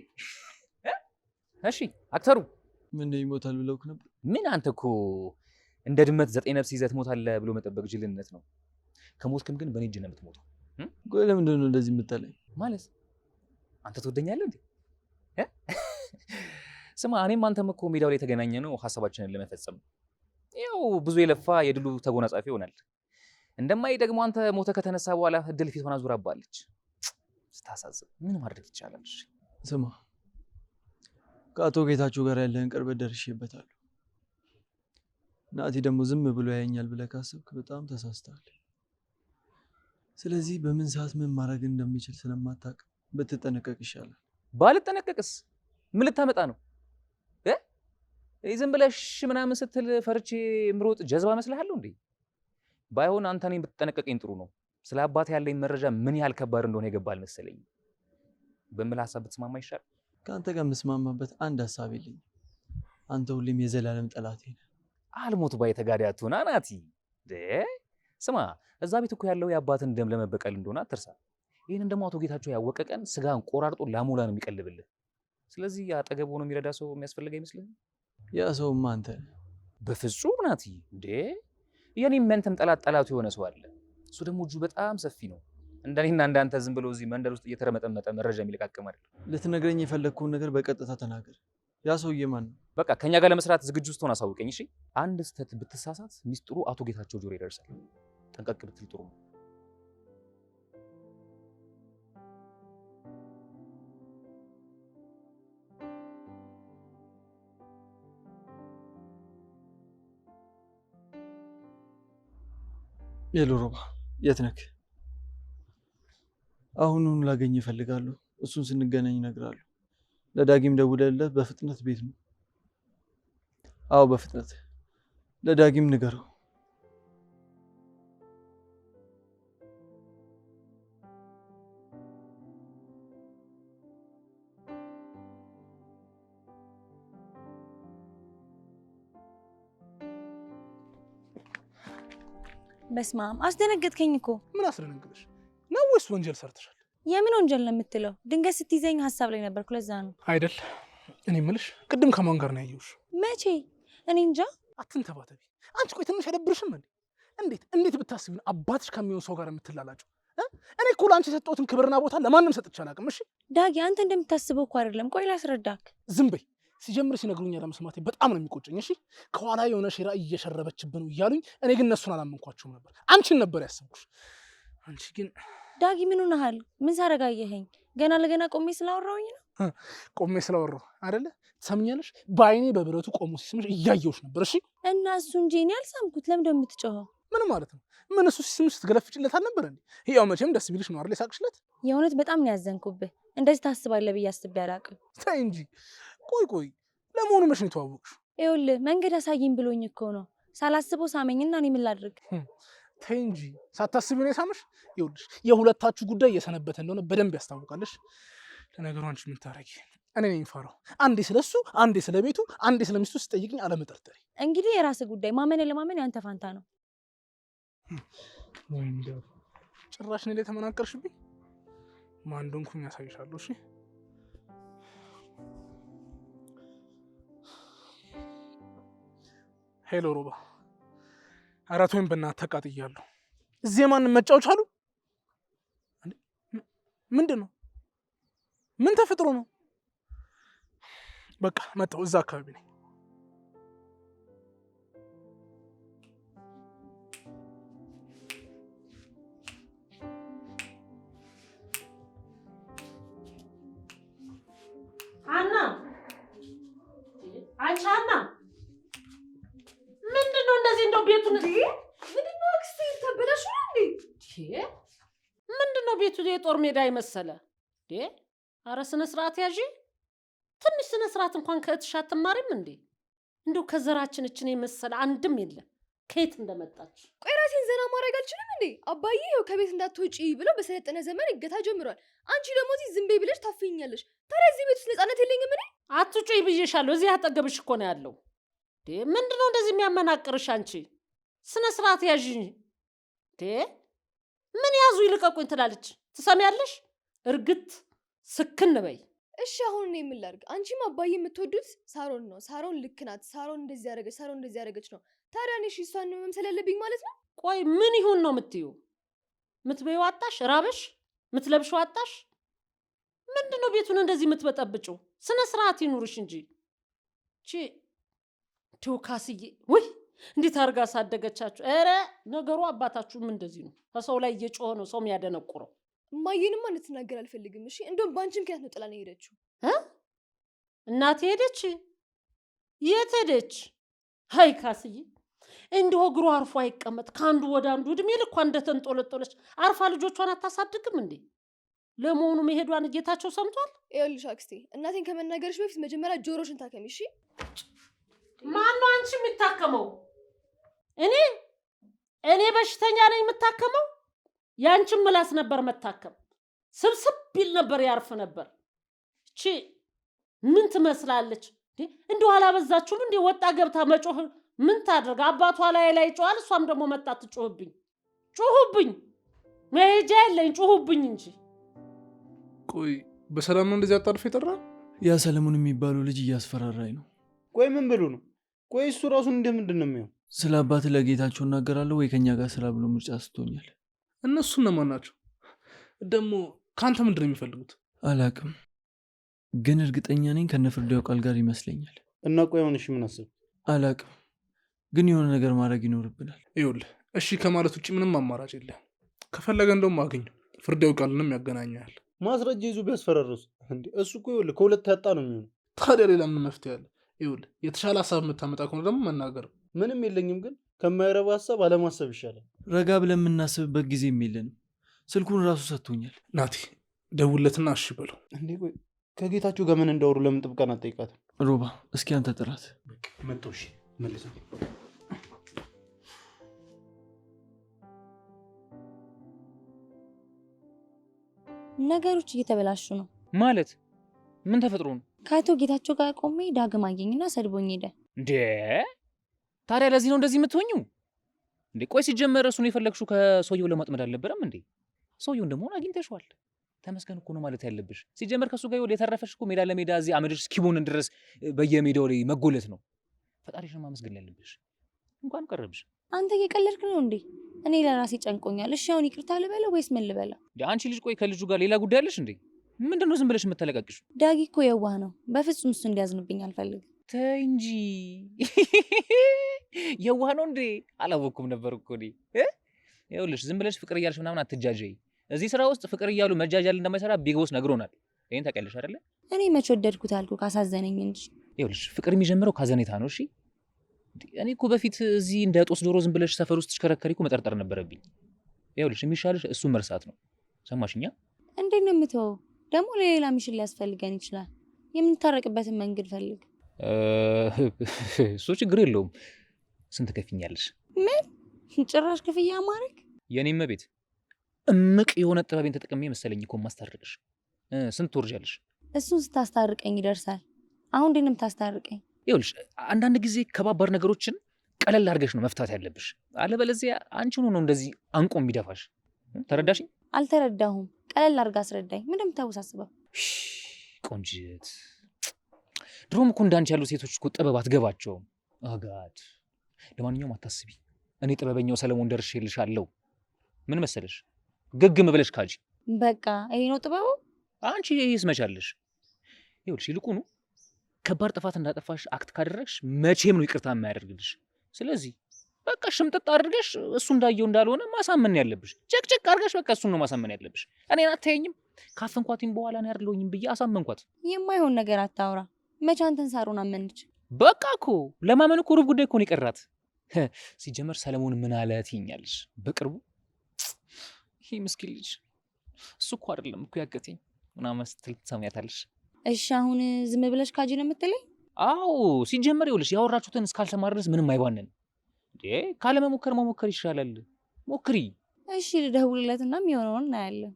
እሺ አክተሩ ምን ይሞታል ብለውክ ነበር? ምን አንተ እኮ እንደ ድመት 9 ነፍስ ይዘህ ትሞታለህ ብሎ መጠበቅ ጅልነት ነው። ከሞትክም ግን በኔ እጅ ነው የምትሞተው። ቆይ ለምንድን ነው እንደዚህ የምጠላኝ? ማለት አንተ ትወደኛለህ እንዴ? ስማ እኔም አንተም እኮ ሜዳው ላይ የተገናኘ ነው ሀሳባችንን ለመፈጸም። ያው ብዙ የለፋ የድሉ ተጎናጻፊ ይሆናል። እንደማይ ደግሞ አንተ ሞተ ከተነሳ በኋላ እድል ፊቷን አዙራባለች። ስታሳዝን ምን ማድረግ ይቻላል? ስማ ከአቶ ጌታቸው ጋር ያለህን ቅርበት ደርሼበታለሁ። ናቲ ደግሞ ዝም ብሎ ያየኛል ብለህ ካሰብክ በጣም ተሳስተሃል። ስለዚህ በምን ሰዓት ምን ማድረግ እንደሚችል ስለማታውቅ ብትጠነቀቅ ይሻላል። ባልጠነቀቅስ ምን ልታመጣ ነው? ዝም ብለሽ ምናምን ስትል ፈርቼ ምሮጥ ጀዝባ መስልሃለሁ እንዴ? ባይሆን አንተ እኔን ብትጠነቀቀኝ ጥሩ ነው። ስለ አባቴ ያለኝ መረጃ ምን ያህል ከባድ እንደሆነ ይገባል መሰለኝ። በምን ሀሳብ ብትስማማ ይሻል? ከአንተ ጋር የምስማማበት አንድ ሀሳብ የለኝም። አንተ ሁሌም የዘላለም ጠላቴ ነህ። አልሞት ባይ ተጋዳይ አትሆና ናቲ። ስማ እዛ ቤት እኮ ያለው የአባትን ደም ለመበቀል እንደሆነ አትርሳ። ይህንን ደግሞ አቶ ጌታቸው ያወቀ ቀን ስጋን ቆራርጦ ላሞላ ነው የሚቀልብልህ። ስለዚህ አጠገብ ሆኖ የሚረዳ ሰው የሚያስፈልግ አይመስልህም? ያ ሰውማ አንተ ነህ። በፍጹም ናቲ። የኔም መንተም ጠላቱ የሆነ ሰው አለ። እሱ ደግሞ እጁ በጣም ሰፊ ነው። እንደኔና እንዳንተ ዝም ብሎ እዚህ መንደር ውስጥ እየተረመጠመጠ መረጃ የሚለቃቅም አይደለም። ልትነግረኝ የፈለግከውን ነገር በቀጥታ ተናገር። ያ ሰውዬ ማን ነው? በቃ ከኛ ጋር ለመስራት ዝግጁ ስትሆን አሳውቀኝ። እሺ? አንድ ስህተት ብትሳሳት ሚስጥሩ አቶ ጌታቸው ጆሮ ይደርሳል። ጠንቀቅ ብትል ጥሩ ነው። የሎሮባ የት ነክ? አሁኑን ላገኝ እፈልጋለሁ። እሱን ስንገናኝ እነግርሃለሁ። ለዳጊም ደውለለት በፍጥነት ቤት ነው። አዎ በፍጥነት ለዳጊም ንገረው። በስማም አስደነገጥከኝ እኮ። ምን አስደነግጥሽ ነው? ወይስ ወንጀል ሰርተሻል? የምን ወንጀል ነው የምትለው? ድንገት ስትይዘኝ ሀሳብ ላይ ነበርኩ፣ ለዛ ነው። አይደል? እኔ የምልሽ ቅድም ከማን ጋር ነው ያየሁሽ? መቼ? እኔ እንጃ። አትንተባተቢ አንቺ። ቆይ ትንሽ አይደብርሽም እንዴ? እንዴት ብታስቢ ነው አባትሽ ከሚሆን ሰው ጋር የምትላላጨው? እኔ እኮ ለአንቺ የሰጠሁትን ክብርና ቦታ ለማንም ሰጥቼ አላውቅም። እሺ ዳጊ፣ አንተ እንደምታስበው እኮ አይደለም። ቆይ ላስረዳክ። ዝም በይ። ሲጀምር ሲነግሩኝ ለመስማቴ በጣም ነው የሚቆጨኝ። እሺ ከኋላ የሆነ ሼራ እየሸረበችብን ነው እያሉኝ፣ እኔ ግን እነሱን አላመንኳቸውም ነበር። አንቺን ነበር ያሰብኩሽ። አንቺ ግን ዳጊ ምን ሆነሃል? ምን ሳረጋየኸኝ? ገና ለገና ቆሜ ስላወራሁኝ ነው። ቆሜ ስላወራሁ አይደለ? ትሰምኛለሽ? በአይኔ በብረቱ ቆሞ ሲስምሽ እያየሁሽ ነበር። እሺ እና እሱ እንጂ እኔ አልሳምኩት። ለምን ደው የምትጮኸው? ምን ማለት ነው? ምን እሱ ሲስምሽ ስትገለፍጭለት አልነበረ እንዴ? ያው መቼም ደስ ቢልሽ ነው አይደል የሳቅሽለት? የእውነት በጣም ነው ያዘንኩብህ። እንደዚህ ታስባለህ ብዬ አስቤ አላውቅም። ተይ እንጂ። ቆይ ለመሆኑ መች ነው የተዋወቅሽው? ይኸውልህ መንገድ አሳይኝ ብሎኝ እኮ ነው። ሳላስበው ሳመኝና እኔ ምን ላድርግ? ተይ እንጂ። ሳታስቢ ነው የሳምሽ? ይኸውልሽ የሁለታችሁ ጉዳይ እየሰነበተ እንደሆነ በደንብ ያስታውቃለሽ። ለነገሩ አንቺ ምን ታረጊ? እኔ ነኝ ፈራው። አንዴ ስለሱ፣ አንዴ ስለ ቤቱ፣ አንዴ ስለሚስቱ ስጠይቅኝ አለመጠርጠሪ። እንግዲህ የራስህ ጉዳይ። ማመን ለማመን ያንተ ፋንታ ነው። ወይ እንደው ጭራሽ እኔ ላይ ተመናቀርሽብኝ። ማን እንደሆንኩኝ ያሳይሻለሁ። እሺ ሄሎ ሮባ፣ አራት ወይም በእናትህ ተቃጥያለሁ። እዚህ የማንም መጫወቻ አሉ? ምንድን ነው? ምን ተፈጥሮ ነው? በቃ መጣሁ፣ እዛ አካባቢ ነኝ። ሀና፣ አንቺ ሀና ምንድን ነው እንደዚህ? እንደው ቤቱን ምንድን ነው አክስቴ ተበላሽ ነው እንዴ? ምንድን ነው ቤቱ የጦር ሜዳ የመሰለ? አረ ስነ ስርዓት ያዢ። ትንሽ ስነ ስርዓት እንኳን ከእህትሽ አትማሪም እንዴ? እንደው ከዘራችን እችን የመሰለ አንድም የለም። ከየት እንደመጣች? ቆይ ራሴን ዘና ማድረግ አልችልም እንዴ? አባዬ ይኸው ከቤት እንዳትወጪ ብለው በሰለጠነ ዘመን እገታ ጀምሯል። አንቺ ደግሞ እዚህ ዝም በይ ብለሽ ታፍኛለሽ። ታዲያ እዚህ ቤት ውስጥ ነፃነት የለኝም እኔ? አትጩይ ብዬሻለሁ። እዚህ አጠገብሽ እኮ ነው ያለው። ምንድን ነው እንደዚህ የሚያመናቅርሽ? አንቺ ስነ ስርዓት ያዥ። ምን ያዙ ይልቀቁኝ ትላለች። ትሰሚያለሽ? እርግጥ ስክን በይ። እሺ አሁን እኔ ምን ላድርግ? አንቺም አባዬ የምትወዱት ሳሮን ነው። ሳሮን ልክ ናት። ሳሮን እንደዚህ ያደረገች፣ ሳሮን እንደዚህ ያደረገች ነው። ታዲያ እኔ እሷን መምሰል ያለብኝ ማለት ነው? ቆይ ምን ይሁን ነው የምትዩ? ምትበይው አጣሽ? ራበሽ? ምትለብሽው አጣሽ? ምንድን ነው ቤቱን እንደዚህ የምትበጠብጭው? ስነ ስርዓት ይኑርሽ እንጂ። ቲውካስዬ ወይ እንዴት አድርጋ አሳደገቻችሁ? ኧረ ነገሩ አባታችሁም እንደዚህ ነው። ከሰው ላይ እየጮኸ ነው ሰው የሚያደነቁረው። እማዬንማ እንድትናገር አልፈልግም። እሺ እንደውም በአንቺ ምክንያት ነው ጥላ ነው የሄደችው። እናቴ ሄደች? የት ሄደች? ሀይ ካስዬ እንዲሁ እግሩ አርፎ አይቀመጥ። ከአንዱ ወደ አንዱ እድሜ ልኳ እንደተንጦለጦለች አርፋ ልጆቿን አታሳድግም እንዴ? ለመሆኑ መሄዷን ጌታቸው ሰምቷል? ይኸውልሽ አክስቴ፣ እናቴን ከመናገርሽ በፊት መጀመሪያ ጆሮሽን ታከሚ። እሺ ማነው አንቺ የሚታከመው? እኔ በሽተኛ ነኝ የምታከመው? ያንቺን ምላስ ነበር መታከም። ስብስብ ቢል ነበር ያርፍ ነበር። እቺ ምን ትመስላለች? እንዲሁ አላበዛችሁም እንዴ? ወጣ ገብታ መጮህ ምን ታደርግ? አባቷ ላይ ጮሃል፣ እሷም ደግሞ መጣ ትጮህብኝ። ጮሁብኝ፣ መሄጃ የለኝ፣ ጮሁብኝ እንጂ። ቆይ በሰላም ነው እንደዚህ አጣድፎ የጠራ? ያ ሰለሞን የሚባለው ልጅ እያስፈራራኝ ነው። ቆይ ምን ብሎ ነው? ቆይ እሱ ራሱን እንደምንድን ነው የሚሆን? ስለ አባት ለጌታቸው እናገራለሁ ወይ ከኛ ጋር ስራ ብሎ ምርጫ ስቶኛል። እነሱ እነማን ናቸው ደግሞ? ከአንተ ምንድን ነው የሚፈልጉት? አላቅም፣ ግን እርግጠኛ ነኝ ከነፍርዳው ቃል ጋር ይመስለኛል። እና ቆይ አሁን እሺ ምን አስብ? አላቅም፣ ግን የሆነ ነገር ማድረግ ይኖርብናል። ይኸውልህ እሺ ከማለት ውጭ ምንም አማራጭ የለም። ከፈለገ እንደውም አገኘው ፍርዳው ቃልንም ያገናኛል። ማስረጃ ይዞ ቢያስፈራረሱ እንዴ? እሱ እኮ ይኸውልህ ከሁለት ያጣ ነው የሚሆነው። ታዲያ ሌላ ምን መፍትሄ አለ? ይኸውልህ የተሻለ ሀሳብ የምታመጣ ከሆነ ደግሞ መናገር። ምንም የለኝም፣ ግን ከማይረባ ሀሳብ አለማሰብ ይሻላል። ረጋ ብለን የምናስብበት ጊዜም የለንም። ስልኩን ራሱ ሰጥቶኛል። ናቲ ደውለትና እሺ በለው። እንዴ ቆይ ከጌታቸው ጋር ምን እንዳወሩ ለምን ጥብቃን አትጠይቃትም? ሮባ እስኪ አንተ ጥራት። መጣሁ። እሺ መልሰው። ነገሮች እየተበላሹ ነው ማለት ምን ተፈጥሮ ነው? ከአቶ ጌታቸው ጋር ቆሜ ዳግም አገኝና ሰድቦኝ ሄደ። እንዴ ታዲያ ለዚህ ነው እንደዚህ የምትሆኙ? እንዴ ቆይ ሲጀመር እሱን የፈለግሽው ከሰውየው ለማጥመድ አልነበረም እንዴ? ሰውየውን ደግሞ አግኝተሽዋል። ተመስገን እኮ ነው ማለት ያለብሽ። ሲጀመር ከሱ ጋር ይኸውልህ የተረፈሽ እኮ ሜዳ ለሜዳ እዚህ አመድሽ እስኪቦን ድረስ በየሜዳው ላይ መጎለት ነው። ፈጣሪሽን ማመስገን ያለብሽ። እንኳን ቀረብሽ። አንተ እየቀለድክ ነው እንዴ? እኔ ለራሴ ጨንቆኛል። እሺ አሁን ይቅርታ ልበለው ወይስ ምን ልበለው? አንቺ ልጅ ቆይ ከልጁ ጋር ሌላ ጉዳይ አለሽ እንዴ? ምንድነው ዝም ብለሽ የምትለቃቅሽ? ዳጊ እኮ የዋህ ነው። በፍጹም እሱ እንዲያዝንብኝ አልፈልግም። ተይ እንጂ የዋህ ነው እንዴ? አላወኩም ነበር እኮ እኔ። ይኸውልሽ ዝም ብለሽ ፍቅር እያልሽ ምናምን አትጃጃይ። እዚህ ስራ ውስጥ ፍቅር እያሉ መጃጃል እንደማይሰራ ቢግ ቦስ ነግሮናል። ይሄን ታውቂያለሽ አይደለ? እኔ መች ወደድኩት አልኩ ካሳዘነኝ እንጂ። ይኸውልሽ ፍቅር የሚጀምረው ካዘኔታ ነው። እሺ እኔ እኮ በፊት እዚህ እንደ ጦስ ዶሮ ዝም ብለሽ ሰፈር ውስጥ ተሽከረከሪ እኮ መጠርጠር ነበረብኝ። ይኸውልሽ የሚሻልሽ እሱን መርሳት ነው። ሰማሽኛ? እንዴት ነው የምትወው? ደግሞ ለሌላ ሚሽን ሊያስፈልገን ይችላል። የምንታረቅበትን መንገድ ፈልግ። እሱ ችግር የለውም። ስንት ከፍኛለሽ? ምን ጭራሽ ክፍያ ማድረግ? የኔም ቤት እምቅ የሆነ ጥበቤን ተጠቅሜ መሰለኝ እኮ ማስታረቅሽ። ስንት ትወርጃለሽ? እሱን ስታስታርቀኝ ይደርሳል። አሁን እንዴት ነው የምታስታርቀኝ? ይኸውልሽ አንዳንድ ጊዜ ከባባድ ነገሮችን ቀለል አድርገሽ ነው መፍታት ያለብሽ። አለበለዚያ አንቺን ሆኖ እንደዚህ አንቆ የሚደፋሽ። ተረዳሽኝ? አልተረዳሁም። ቀለል አድርጋ አስረዳኝ። ምን እንደምታወሳስበው? ቆንጅት፣ ድሮም እኮ እንዳንቺ ያሉ ሴቶች እኮ ጥበብ አትገባቸውም። አጋድ። ለማንኛውም አታስቢ፣ እኔ ጥበበኛው ሰለሞን ደርሼልሻለሁ። ምን መሰለሽ ግግም ብለሽ ካጂ። በቃ ይሄ ነው ጥበቡ? አንቺ ይሄስ መቻለሽ? ይኸውልሽ ይልቁኑ ከባድ ጥፋት እንዳጠፋሽ አክት ካደረግሽ መቼም ነው ይቅርታ የማያደርግልሽ። ስለዚህ በቃ ሽምጥጥ አድርገሽ እሱ እንዳየው እንዳልሆነ ማሳመን ያለብሽ። ጭቅጭቅ አድርገሽ በቃ እሱን ነው ማሳመን ያለብሽ። እኔን አታየኝም? ካፈንኳትም በኋላ ነው ያርለውኝም ብዬ አሳመንኳት። የማይሆን ነገር አታውራ። መቼ አንተን ሳሩን አመነች? በቃ እኮ ለማመን እኮ ሩብ ጉዳይ እኮ ነው የቀራት። ሲጀመር ሰለሞን ምን አለ ትይኛለሽ? በቅርቡ ይሄ ምስኪን ልጅ እሱ እኮ አይደለም እኮ ያገተኝ ምናምን ስትል ትሰሚያታለሽ። እሺ አሁን ዝም ብለሽ ካጂ ነው የምትለኝ? አዎ ሲጀመር ይኸውልሽ ያወራችሁትን እስካልሰማ ድረስ ምንም አይባንን። ካለመሞከር መሞከር ይሻላል። ሞክሪ። እሺ ልደውልለትና የሚሆነውን እናያለን።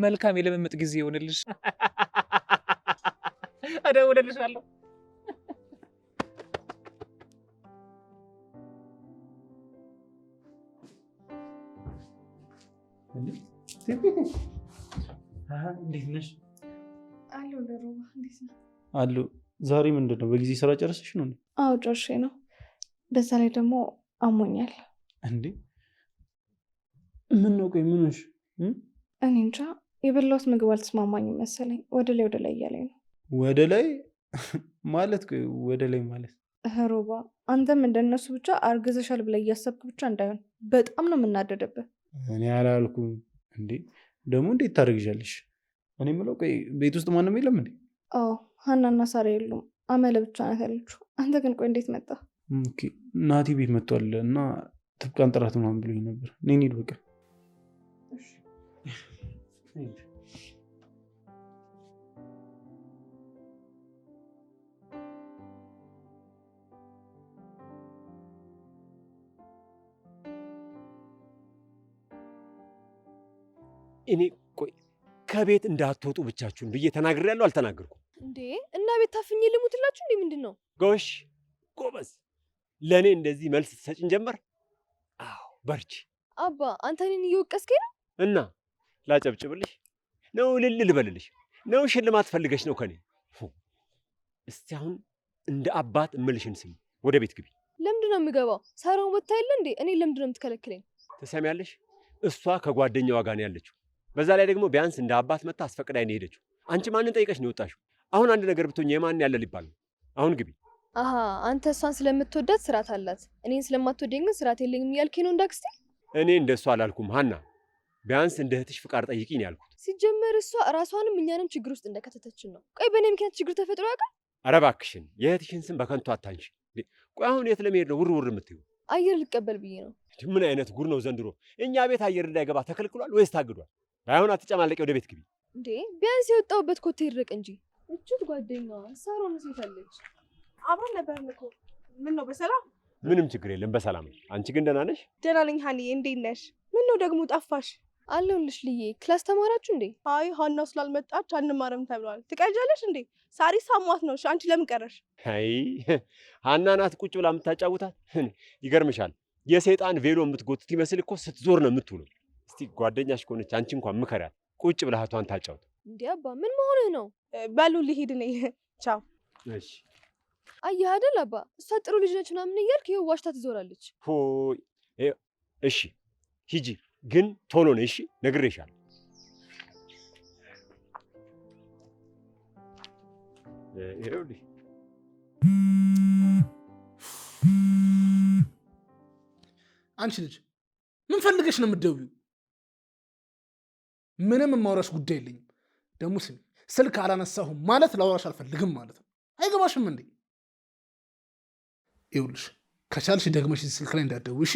መልካም የልምምጥ ጊዜ ይሆንልሽ። እደውልልሻለሁ። እንዴት ነሽ? አለሁ ለሮባ፣ እንዴት ነው? አለሁ። ዛሬ ምንድን ነው በጊዜ ስራ ጨረሰሽ ነው? አዎ ጨርሼ ነው። በዛ ላይ ደግሞ አሞኛል። እንዴ ምን ነው? ቆይ ምን ሆንሽ? እኔ እንጃ የበላሁት ምግብ አልተስማማኝም መሰለኝ። ወደ ላይ እያለኝ ነው። ወደ ላይ ማለት? ቆይ ወደ ላይ ማለት? ሮባ አንተም እንደነሱ ብቻ አርግዘሻል ብለህ እያሰብክ ብቻ እንዳይሆን በጣም ነው የምናደድብህ። እኔ አላልኩም። እንዴ ደግሞ እንዴት ታደርግሻለሽ? እኔ የምለው ቆይ ቤት ውስጥ ማንም የለም እንዴ? አዎ ሀናና ሳራ የሉም። አመለ ብቻ ናት ያለችው። አንተ ግን ቆይ እንዴት መጣ? ኦኬ ናቲ ቤት መጥቷል እና ትብቃን ጥራት ምናምን ብሎኝ ነበር። እኔ እንሂድ በቃ። እኔ ቆይ ከቤት እንዳትወጡ ብቻችሁን ብዬ ተናግሬያለሁ አልተናገርኩም? እንዴ እና ቤት ታፍኜ ልሙትላችሁ እንዴ? ምንድን ነው? ጎሽ ጎበዝ፣ ለእኔ እንደዚህ መልስ ትሰጭን ጀመር? አዎ በርቺ። አባ አንተ እኔን እየወቀስከኝ ነው? እና ላጨብጭብልሽ ነው? እልል ልበልልሽ ነው? ሽልማት ፈልገሽ ነው ከኔ? እስቲ አሁን እንደ አባት እምልሽን ስሚ። ወደ ቤት ግቢ። ለምንድን ነው የምገባው? ሳራውን ወጥታ የለ እንዴ? እኔ ለምንድን ነው የምትከለክለኝ? ትሰሚያለሽ? እሷ ከጓደኛዋ ጋር ነው ያለችው። በዛ ላይ ደግሞ ቢያንስ እንደ አባት መታ አስፈቅዳኝ ነው የሄደችው። አንቺ ማንን ጠይቀሽ ነው የወጣሽው? አሁን አንድ ነገር ብትሆኝ የማን ያለ ሊባል ነው? አሁን ግቢ። አሃ አንተ እሷን ስለምትወዳት ስርዓት አላት፣ እኔን ስለማትወደኝ ግን ስርዓት የለኝም እያልከኝ ነው እንዳክስቴ? እኔ እንደሱ አላልኩም ሀና። ቢያንስ እንደ እህትሽ ፍቃድ ጠይቂኝ ያልኩት። ሲጀመር እሷ እራሷንም እኛንም ችግር ውስጥ እንደከተተችን ነው። ቆይ በእኔ ምክንያት ችግር ተፈጥሮ ያውቃል? ኧረ እባክሽን የእህትሽን ስም በከንቱ አታንሺ። ቆይ አሁን የት ለመሄድ ነው ውር የምትይው? አየር ልቀበል ብዬ ነው። ምን አይነት ጉድ ነው ዘንድሮ? እኛ ቤት አየር እንዳይገባ ተከልክሏል ወይስ ታግዷል? ባይሆን አትጨማለቂ፣ ወደ ቤት ግቢ። እንዴ ቢያንስ የወጣሁበት ኮቴ ይድረቅ እንጂ። እቹት ጓደኛዋ ሳሮን ሲፈልግ አብረን ነበር እኮ። ምን ነው በሰላም? ምንም ችግር የለም በሰላም ነው። አንቺ ግን ደህና ነሽ? ደህና ነኝ ሀኒዬ፣ እንዴት ነሽ? ምን ነው ደግሞ ጠፋሽ? አለሁልሽ ልዬ። ክላስ ተማራችሁ እንዴ? አይ ሀና ስላልመጣች አንማርም ተብሏል። ትቀጃለሽ እንዴ? ሳሪ ሳሟት ነው። አንቺ ለምን ቀረሽ? አይ ሀና ናት ቁጭ ብላ የምታጫውታት። ይገርምሻል፣ የሰይጣን ቬሎ የምትጎትት ይመስል እኮ ስትዞር ነው የምትውለው። እስቲ ጓደኛሽ ከሆነች አንቺ እንኳን ምከሪያት፣ ቁጭ ብለህ እህቷን ታጫውት። እንዴ አባ ምን መሆንህ ነው? በሉ ልሂድ እኔ። ቻው። እሺ አየህ አይደል አባ፣ እሷ ጥሩ ልጅ ነች ምናምን እያልክ ይኸው ዋሽታ ትዞራለች። ሆይ እሺ ሂጂ፣ ግን ቶሎ ነው እሺ፣ ነግሬሻለሁ። ይኸውልሽ አንቺ ልጅ ምን ፈልገሽ ነው የምትደውይው? ምንም የማውራሽ ጉዳይ የለኝም። ደግሞ ስሚ፣ ስልክ አላነሳሁም ማለት ላውራሽ አልፈልግም ማለት ነው። አይገባሽም እንዴ? ይኸውልሽ ከቻልሽ ደግመሽ ስልክ ላይ እንዳትደውይ እሺ?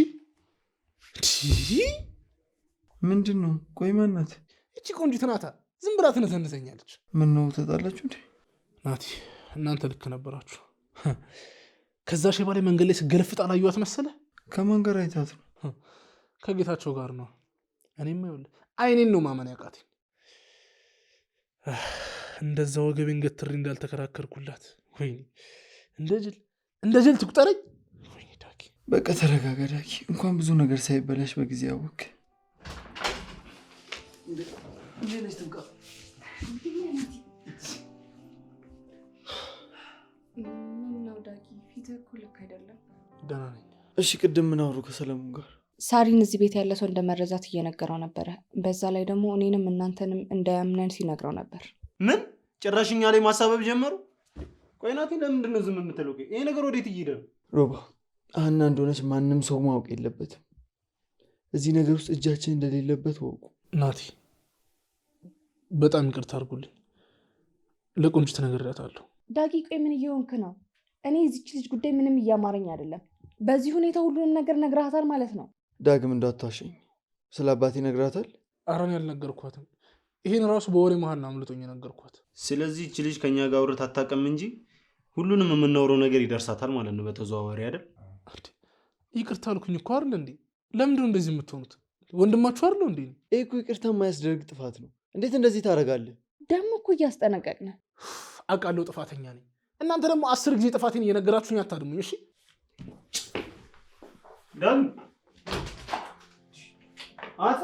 ምንድን ነው? ቆይ ማናት? እቺ ቆንጂት ናታ። ዝም ብላ ትነዘንዘኛለች። ምን ነው ተጣላችሁ እንዴ? ናቲ እናንተ ልክ ነበራችሁ። ከዛ ሼባ ላይ መንገድ ላይ ስገለፍጥ አላየኋት መሰለ? ከማን ጋር አይታት ነው? ከጌታቸው ጋር ነው። እኔማ ይኸውልህ አይኔን ነው ማመን ያቃተኝ። እንደዛ ወገቤን ገትሬ እንዳልተከራከርኩላት። ወይኔ እንደ ጅል ትቁጠረኝ። ወይኔ ዳጊ በቃ ተረጋጋ ዳጊ። እንኳን ብዙ ነገር ሳይበላሽ በጊዜ አወቅ። ምነው ዳጊ ፊትህ እኮ ልክ አይደለም። ደህና ነኝ። እሺ ቅድም ምን አወሩ ከሰለሞን ጋር? ሳሪን እዚህ ቤት ያለ ሰው እንደመረዛት እየነገረው ነበረ። በዛ ላይ ደግሞ እኔንም እናንተንም እንዳያምነን ሲነግረው ነበር። ምን ጭራሽኛ ላይ ማሳበብ ጀመሩ? ቆይ ናቲ ለምንድን ነው ዝም የምትለው? ይሄ ነገር ወዴት እየሄደ ነው? ሮባ ሀና እንደሆነች ማንም ሰው ማወቅ የለበትም። እዚህ ነገር ውስጥ እጃችን እንደሌለበት ወቁ። ናቲ በጣም ይቅርታ አድርጉልኝ። ለቆንጅት ነግሬያታለሁ። ዳጊ ቆይ ምን እየሆንክ ነው? እኔ እዚች ልጅ ጉዳይ ምንም እያማረኝ አይደለም። በዚህ ሁኔታ ሁሉንም ነገር ነግረሃታል ማለት ነው? ዳግም እንዳታሸኝ። ስለ አባቴ ነግራታል? ኧረ እኔ አልነገርኳትም። ይሄን ራሱ በወሬ መሀል አምልጦኝ የነገርኳት። ስለዚህ እቺ ልጅ ከኛ ጋር አውርታ አታውቅም እንጂ ሁሉንም የምናወራው ነገር ይደርሳታል ማለት ነው በተዘዋዋሪ አይደል? ይቅርታ አልኩኝ እኮ አይደል እንዴ? ለምንድን ነው እንደዚህ የምትሆኑት? ወንድማችሁ አይደል እንዴ? ይሄ እኮ ይቅርታ የማያስደርግ ጥፋት ነው። እንዴት እንደዚህ ታደርጋለህ? ደግሞ እኮ እያስጠነቀቅን። አውቃለሁ ጥፋተኛ ነኝ። እናንተ ደግሞ 10 ጊዜ ጥፋቴን እየነገራችሁኝ አታድሙኝ እሺ? ዳም አታ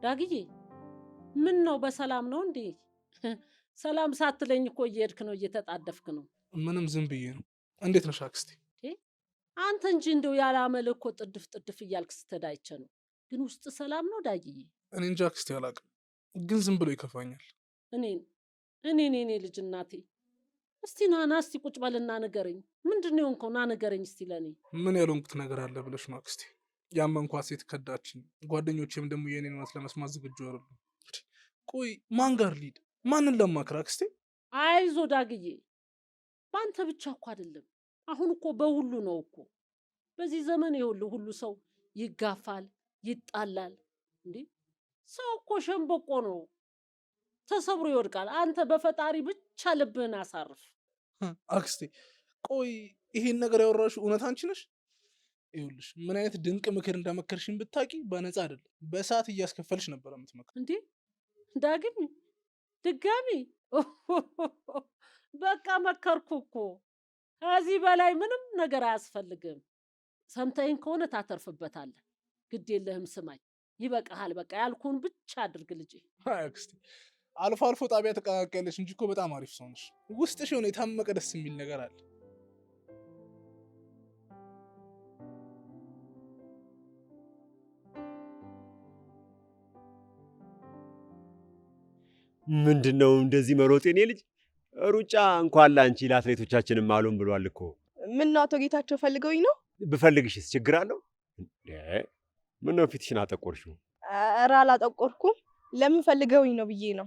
ዳግዬ ምን ነው በሰላም ነው እንዴ? ሰላም ሳትለኝ እኮ እየሄድክ ነው፣ እየተጣደፍክ ነው። ምንም ዝም ብዬ ነው። እንዴት ነሽ አክስቴ? አንተ እንጂ እንደው ያላመለ እኮ ጥድፍ ጥድፍ እያልክ ስትሄድ አይቼ ነው። ግን ውስጥ ሰላም ነው ዳግዬ? እኔ እንጃ አክስቴ አላውቅም፣ ግን ዝም ብሎ ይከፋኛል። እኔ ልጅ እናቴ፣ እስቲ ናና እስቲ ቁጭ በልና ንገረኝ። ምንድን ነው የሆንከው? ና ንገረኝ እስቲ ለኔ። ምን ያልሆንኩት ነገር አለ ብለሽ ነው አክስቴ? ያመንኳት ሴት ከዳችኝ። ጓደኞቼም ደግሞ የኔን እውነት ለመስማት ዝግጁ አይደሉም። ቆይ ማን ጋር ልሂድ? ማንን ለማክር አክስቴ? አይዞ ዳግዬ፣ በአንተ ብቻ እኮ አይደለም። አሁን እኮ በሁሉ ነው እኮ። በዚህ ዘመን ይኸውልህ ሁሉ ሰው ይጋፋል፣ ይጣላል። እንዴ ሰው እኮ ሸምበቆ ነው፣ ተሰብሮ ይወድቃል። አንተ በፈጣሪ ብቻ ልብህን አሳርፍ። አክስቴ ቆይ ይሄን ነገር ያወራሽው እውነት አንቺ ነሽ? ይኸውልሽ ምን አይነት ድንቅ ምክር እንደመከርሽኝ ብታቂ በነፃ አይደለም በሰዓት እያስከፈልሽ ነበር የምትመክር። እንዴ ዳግም ድጋሚ? በቃ መከርኩ እኮ። ከዚህ በላይ ምንም ነገር አያስፈልግም። ሰምተኸኝ ከሆነ ታተርፍበታለህ። ግድ የለህም ስማኝ፣ ይበቃሃል። በቃ ያልኩህን ብቻ አድርግ ልጄ። አክስቴ አልፎ አልፎ ጣቢያ ተቀላቀለሽ እንጂ እኮ በጣም አሪፍ ሰው ነሽ። ውስጥሽ የሆነ የታመቀ ደስ የሚል ነገር አለ። ምንድነው እንደዚህ መሮጥ? የኔ ልጅ ሩጫ እንኳን ላንቺ ለአትሌቶቻችንም አሉን ብሏል እኮ። ምን ነው አቶ ጌታቸው ፈልገውኝ ነው? ብፈልግሽስ ችግር አለው? ምነው ፊትሽን አጠቆርሽው? ኧረ አላጠቆርኩም። ለምን ፈልገውኝ ነው ብዬ ነው።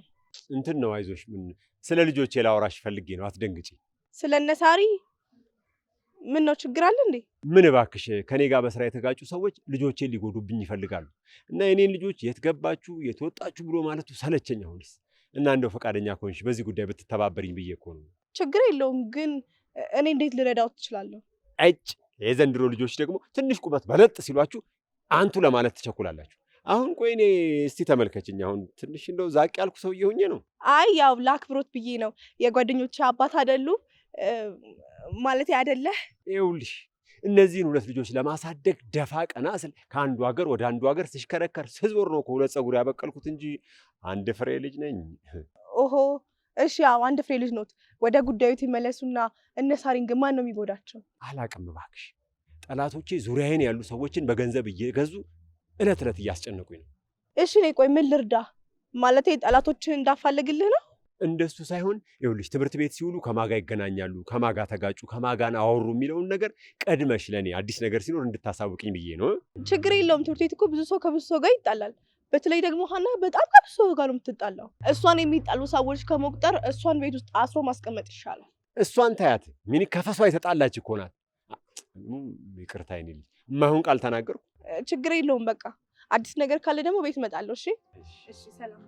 እንትን ነው አይዞሽ። ምን ስለ ልጆቼ ላወራሽ ፈልጌ ነው፣ አትደንግጪ። ስለ እነ ሳሪ? ምን ነው ችግር አለ እንዴ? ምን እባክሽ፣ ከኔ ጋር በስራ የተጋጩ ሰዎች ልጆቼን ሊጎዱብኝ ይፈልጋሉ እና የኔን ልጆች የት ገባችሁ የት ወጣችሁ ብሎ ማለቱ ሰለቸኝ። አሁንስ እና እንደው ፈቃደኛ ከሆንሽ በዚህ ጉዳይ ብትተባበሪኝ ብዬ እኮ ነው። ችግር የለውም፣ ግን እኔ እንዴት ልረዳው ትችላለሁ? የዘንድሮ ልጆች ደግሞ ትንሽ ቁመት በለጥ ሲሏችሁ አንቱ ለማለት ትቸኩላላችሁ። አሁን ቆይ እኔ እስቲ ተመልከችኝ። አሁን ትንሽ እንደው ዛቅ ያልኩ ሰውዬ ሆኜ ነው? አይ ያው ለአክብሮት ብዬ ነው። የጓደኞቼ አባት አይደሉ ማለት አይደለ? ይኸውልሽ እነዚህን ሁለት ልጆች ለማሳደግ ደፋ ቀና ስል ከአንዱ ሀገር ወደ አንዱ ሀገር ስሽከረከር ስዞር ነው ከሁለት ፀጉር ያበቀልኩት እንጂ አንድ ፍሬ ልጅ ነኝ። ኦሆ እሺ፣ ያው አንድ ፍሬ ልጅ ኖት። ወደ ጉዳዩ ይመለሱና እነ ሳሪን ግን ማን ነው የሚጎዳቸው? አላቅም እባክሽ። ጠላቶቼ ዙሪያዬን ያሉ ሰዎችን በገንዘብ እየገዙ እለት እለት እያስጨነቁኝ ነው። እሺ እኔ ቆይ ምን ልርዳ? ማለቴ ጠላቶችን እንዳፋለግልህ ነው? እንደሱ ሳይሆን ይኸውልሽ ትምህርት ቤት ሲውሉ ከማጋ ይገናኛሉ፣ ከማጋ ተጋጩ፣ ከማጋን አወሩ የሚለውን ነገር ቀድመሽ ለኔ አዲስ ነገር ሲኖር እንድታሳውቅኝ ብዬ ነው። ችግር የለውም። ትምህርት ቤት እኮ ብዙ ሰው ከብዙ ሰው ጋር ይጣላል። በተለይ ደግሞ ሀና በጣም ከብዙ ሰው ጋር ነው የምትጣላው። እሷን የሚጣሉ ሰዎች ከመቁጠር እሷን ቤት ውስጥ አስሮ ማስቀመጥ ይሻላል። እሷን ታያት ሚኒ ከፈሷ የተጣላች እኮ ናት። ይቅርታ ይኔ የማይሆን ቃል ተናገርኩ። ችግር የለውም። በቃ አዲስ ነገር ካለ ደግሞ ቤት እመጣለሁ። እሺ እሺ፣ ሰላም።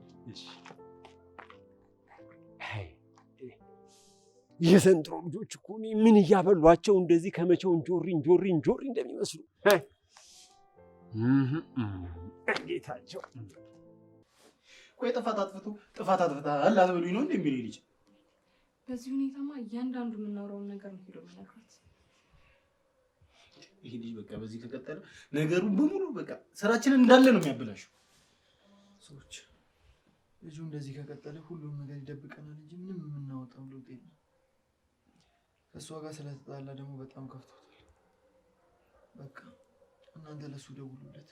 የዘንድሮ ልጆች እኮ ምን እያበሏቸው እንደዚህ ከመቼው እንጆሪ እንደሚመስሉ ጌታቸው። ቆይ ጥፋት አጥፍተሃል አትበሉኝ ነው እንደሚሉኝ ልጅ። በዚህ ሁኔታማ እያንዳንዱ የምናወራውን ነገር ነው ሄዶ መነግራት። ይሄ ልጅ በቃ በዚህ ከቀጠለ ነገሩን በሙሉ በቃ ስራችንን እንዳለ ነው የሚያበላሸው። ሰዎች ልጁ እንደዚህ ከቀጠለ ሁሉም ነገር ይደብቀናል እንጂ ምንም የምናወጣው ለውጥ የለም። ከእሷ ጋር ስለተጣላ ደግሞ በጣም ከፍቶታል። በቃ እናንተ ለሱ ደውሉለት።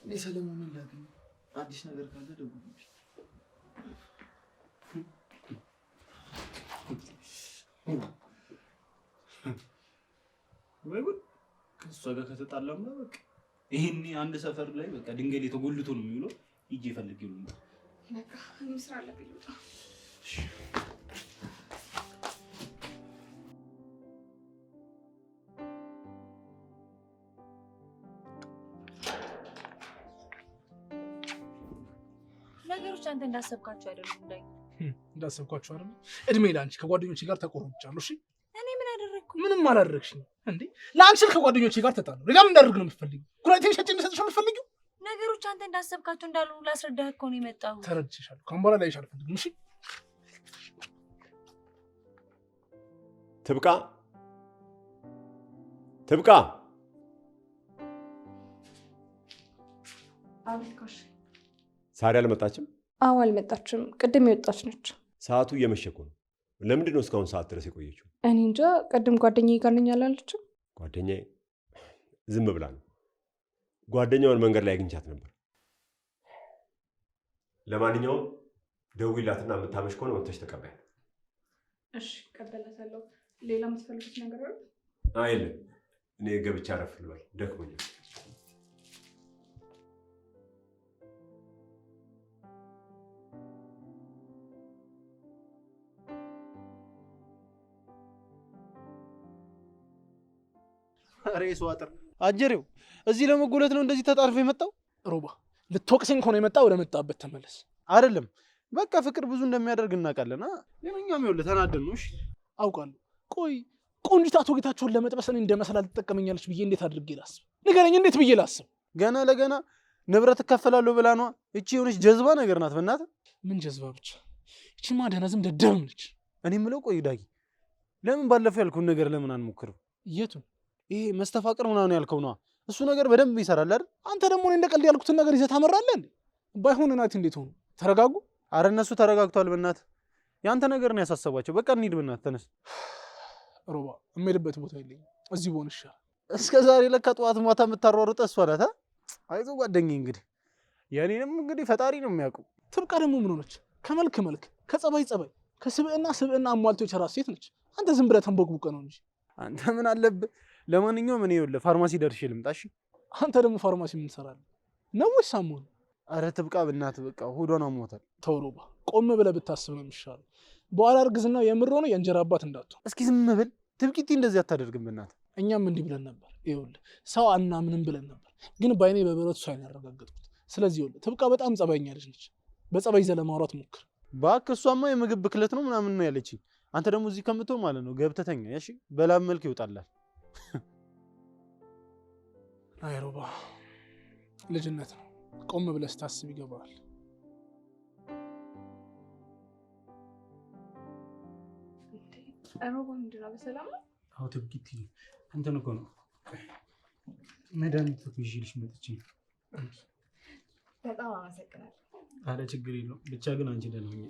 እኔ ሰለሞንን ላገኝ፣ አዲስ ነገር ካለ ደውሉልኝ። ወይ ጉድ! ከእሷ ጋር ከተጣላማ በቃ ይሄኔ አንድ ሰፈር ላይ በቃ ድንጋይ ላይ ተጎልቶ ነው የሚውለው። ሂጅ ፈልጊው ነው በቃ እንስራ አለብኝ። ነገሮች አንተ እንዳሰብካቸው አይደሉም። እንዳሰብኳቸው አይደለም። እድሜ ላንቺ ከጓደኞቼ ጋር ተቆርጫለሁ። እሺ እኔ ምን አደረግኩ? ምንም አላደረግሽኝ እንዴ። ለአንቺ ከጓደኞቼ ጋር ተጣሉ። ሌላ ምን እንዳደርግ ነው የምትፈልጊው? ኩራቴን ሸጬ እንድሰጥሽ ነው የምትፈልጊው? ነገሮች አንተ እንዳሰብካቸው እንዳልሆኑ ላስረዳህ እኮ ነው የመጣሁት። ተረድቼሻለሁ። ከአሁን በኋላ ላይሽ አልፈልግም። እሺ ትብቃ። ሳሪ አልመጣችም? አዎ አልመጣችም። ቅድም የወጣች ነች። ሰዓቱ እየመሸ እኮ ነው። ለምንድን ነው እስካሁን ሰዓት ድረስ የቆየችው? እኔ እንጃ። ቅድም ጓደኛዬ ጋር ነኝ አላለችም? ጓደኛዬ ዝም ብላ ነው። ጓደኛዋን መንገድ ላይ አግኝቻት ነበር። ለማንኛውም ደውይላትና የምታመሽ ከሆነ ወጥተሽ ተቀበይ። እሺ እቀበላታለሁ። ሌላ የምትፈልጉት ነገር አለ? የለም። እኔ ገብቼ አረፍ ልበል፣ ደክሞኛል። ሬሱ አጥር አጀሬው እዚህ ለመጎለት ነው እንደዚህ ተጣርፎ የመጣው? ሮባ ልትወቅሰኝ ከሆነ የመጣ ወደ መጣበት ተመለስ። አይደለም በቃ ፍቅር ብዙ እንደሚያደርግ እናውቃለን። ለኛም ይኸውልህ ተናደን ነው። እሺ አውቃለሁ። ቆይ ቆንጂት አቶ ጌታቸውን ለመጥበስ እኔ እንደመሰላል ትጠቀመኛለች ብዬ እንዴት አድርጌ ላስብ? ንገረኝ፣ እንዴት ብዬ ላስብ? ገና ለገና ንብረት እከፈላለሁ ብላ ነዋ። እቺ የሆነች ጀዝባ ነገር ናት። በእናትህ ምን ጀዝባ ብቻ? እቺማ ደህና ደደብ ነች። እኔ የምለው ቆይ ዳጊ፣ ለምን ባለፈው ያልኩህን ነገር ለምን አንሞክርም? የቱን? ይሄ መስተፋቅር ምናምን ያልከው ነዋ። እሱ ነገር በደንብ ይሰራል አይደል? አንተ ደግሞ እኔ እንደ ቀልድ ያልኩትን ነገር ይዘህ ታመራለህ እንዴ? ባይሆን እናት እንዴት ሆኑ? ተረጋጉ። አረ እነሱ ተረጋግቷል። በእናትህ ያንተ ነገር ነው ያሳሰባቸው። በቃ እንሂድ በእናትህ ተነስ። ሮባ የምሄድበት ቦታ የለኝም። እዚህ ብሆን ይሻላል። እስከ ዛሬ ለካ ጠዋት ማታ የምታሯሩጠ እሷ ናት። አይዞህ ጓደኛዬ። እንግዲህ የእኔንም እንግዲህ ፈጣሪ ነው የሚያውቀው። ትብቃ ደግሞ ምን ሆነች? ከመልክ መልክ፣ ከጸባይ ጸባይ፣ ከስብዕና ስብዕና አሟልቶ የቸራት ሴት ነች። አንተ ዝም ብለህ ተንበቅቡቀ ነው እንጂ አንተ ምን አለብህ? ለማንኛውም እኔ ይኸውልህ ፋርማሲ ደርሼ ልምጣ። እሺ አንተ ደግሞ ፋርማሲ ምን ትሰራለህ ነው ወይስ ሳሙን? አረ ትብቃ በእናትህ በቃ ሆዷን አሞታል። ተው ሮባ፣ ቆም ብለህ ብታስብ ነው የሚሻለው። በኋላ እርግዝናው የምር ሆነ የእንጀራ አባት እንዳትሆን። እስኪ ዝም ብል ትብቂቲ፣ እንደዚህ አታደርግም በእናትህ። እኛም እንዲህ ብለን ነበር። ይኸውልህ ሰው አናምንም ብለን ነበር፣ ግን በአይኔ በብረቱ ሳይን ያረጋገጥኩት። ስለዚህ ይኸውልህ ትብቃ በጣም ጸባይኛ ልጅ ነች። በጸባይ ይዘህ ለማውራት ሞክር። እባክህ እሷማ የምግብ ብክለት ነው ምናምን ነው ያለችኝ። አንተ ደግሞ እዚህ ከምትሆን ማለት ነው ገብተህ ተኛ። እሺ በላብ መልክ ይወጣላል። አይ ሮባ ልጅነት ነው። ቆም ብለህ ስታስብ ይገባል። ሮባ ምንድን ነው? በሰላም ነው? አዎ ትብቂት እንትን እኮ ነው መድኃኒት እኮ ይዤልሽ መጥቼ። በጣም አመሰግናለሁ። አረ ችግር የለውም። ብቻ ግን አንቺ ደህና ሁኚ።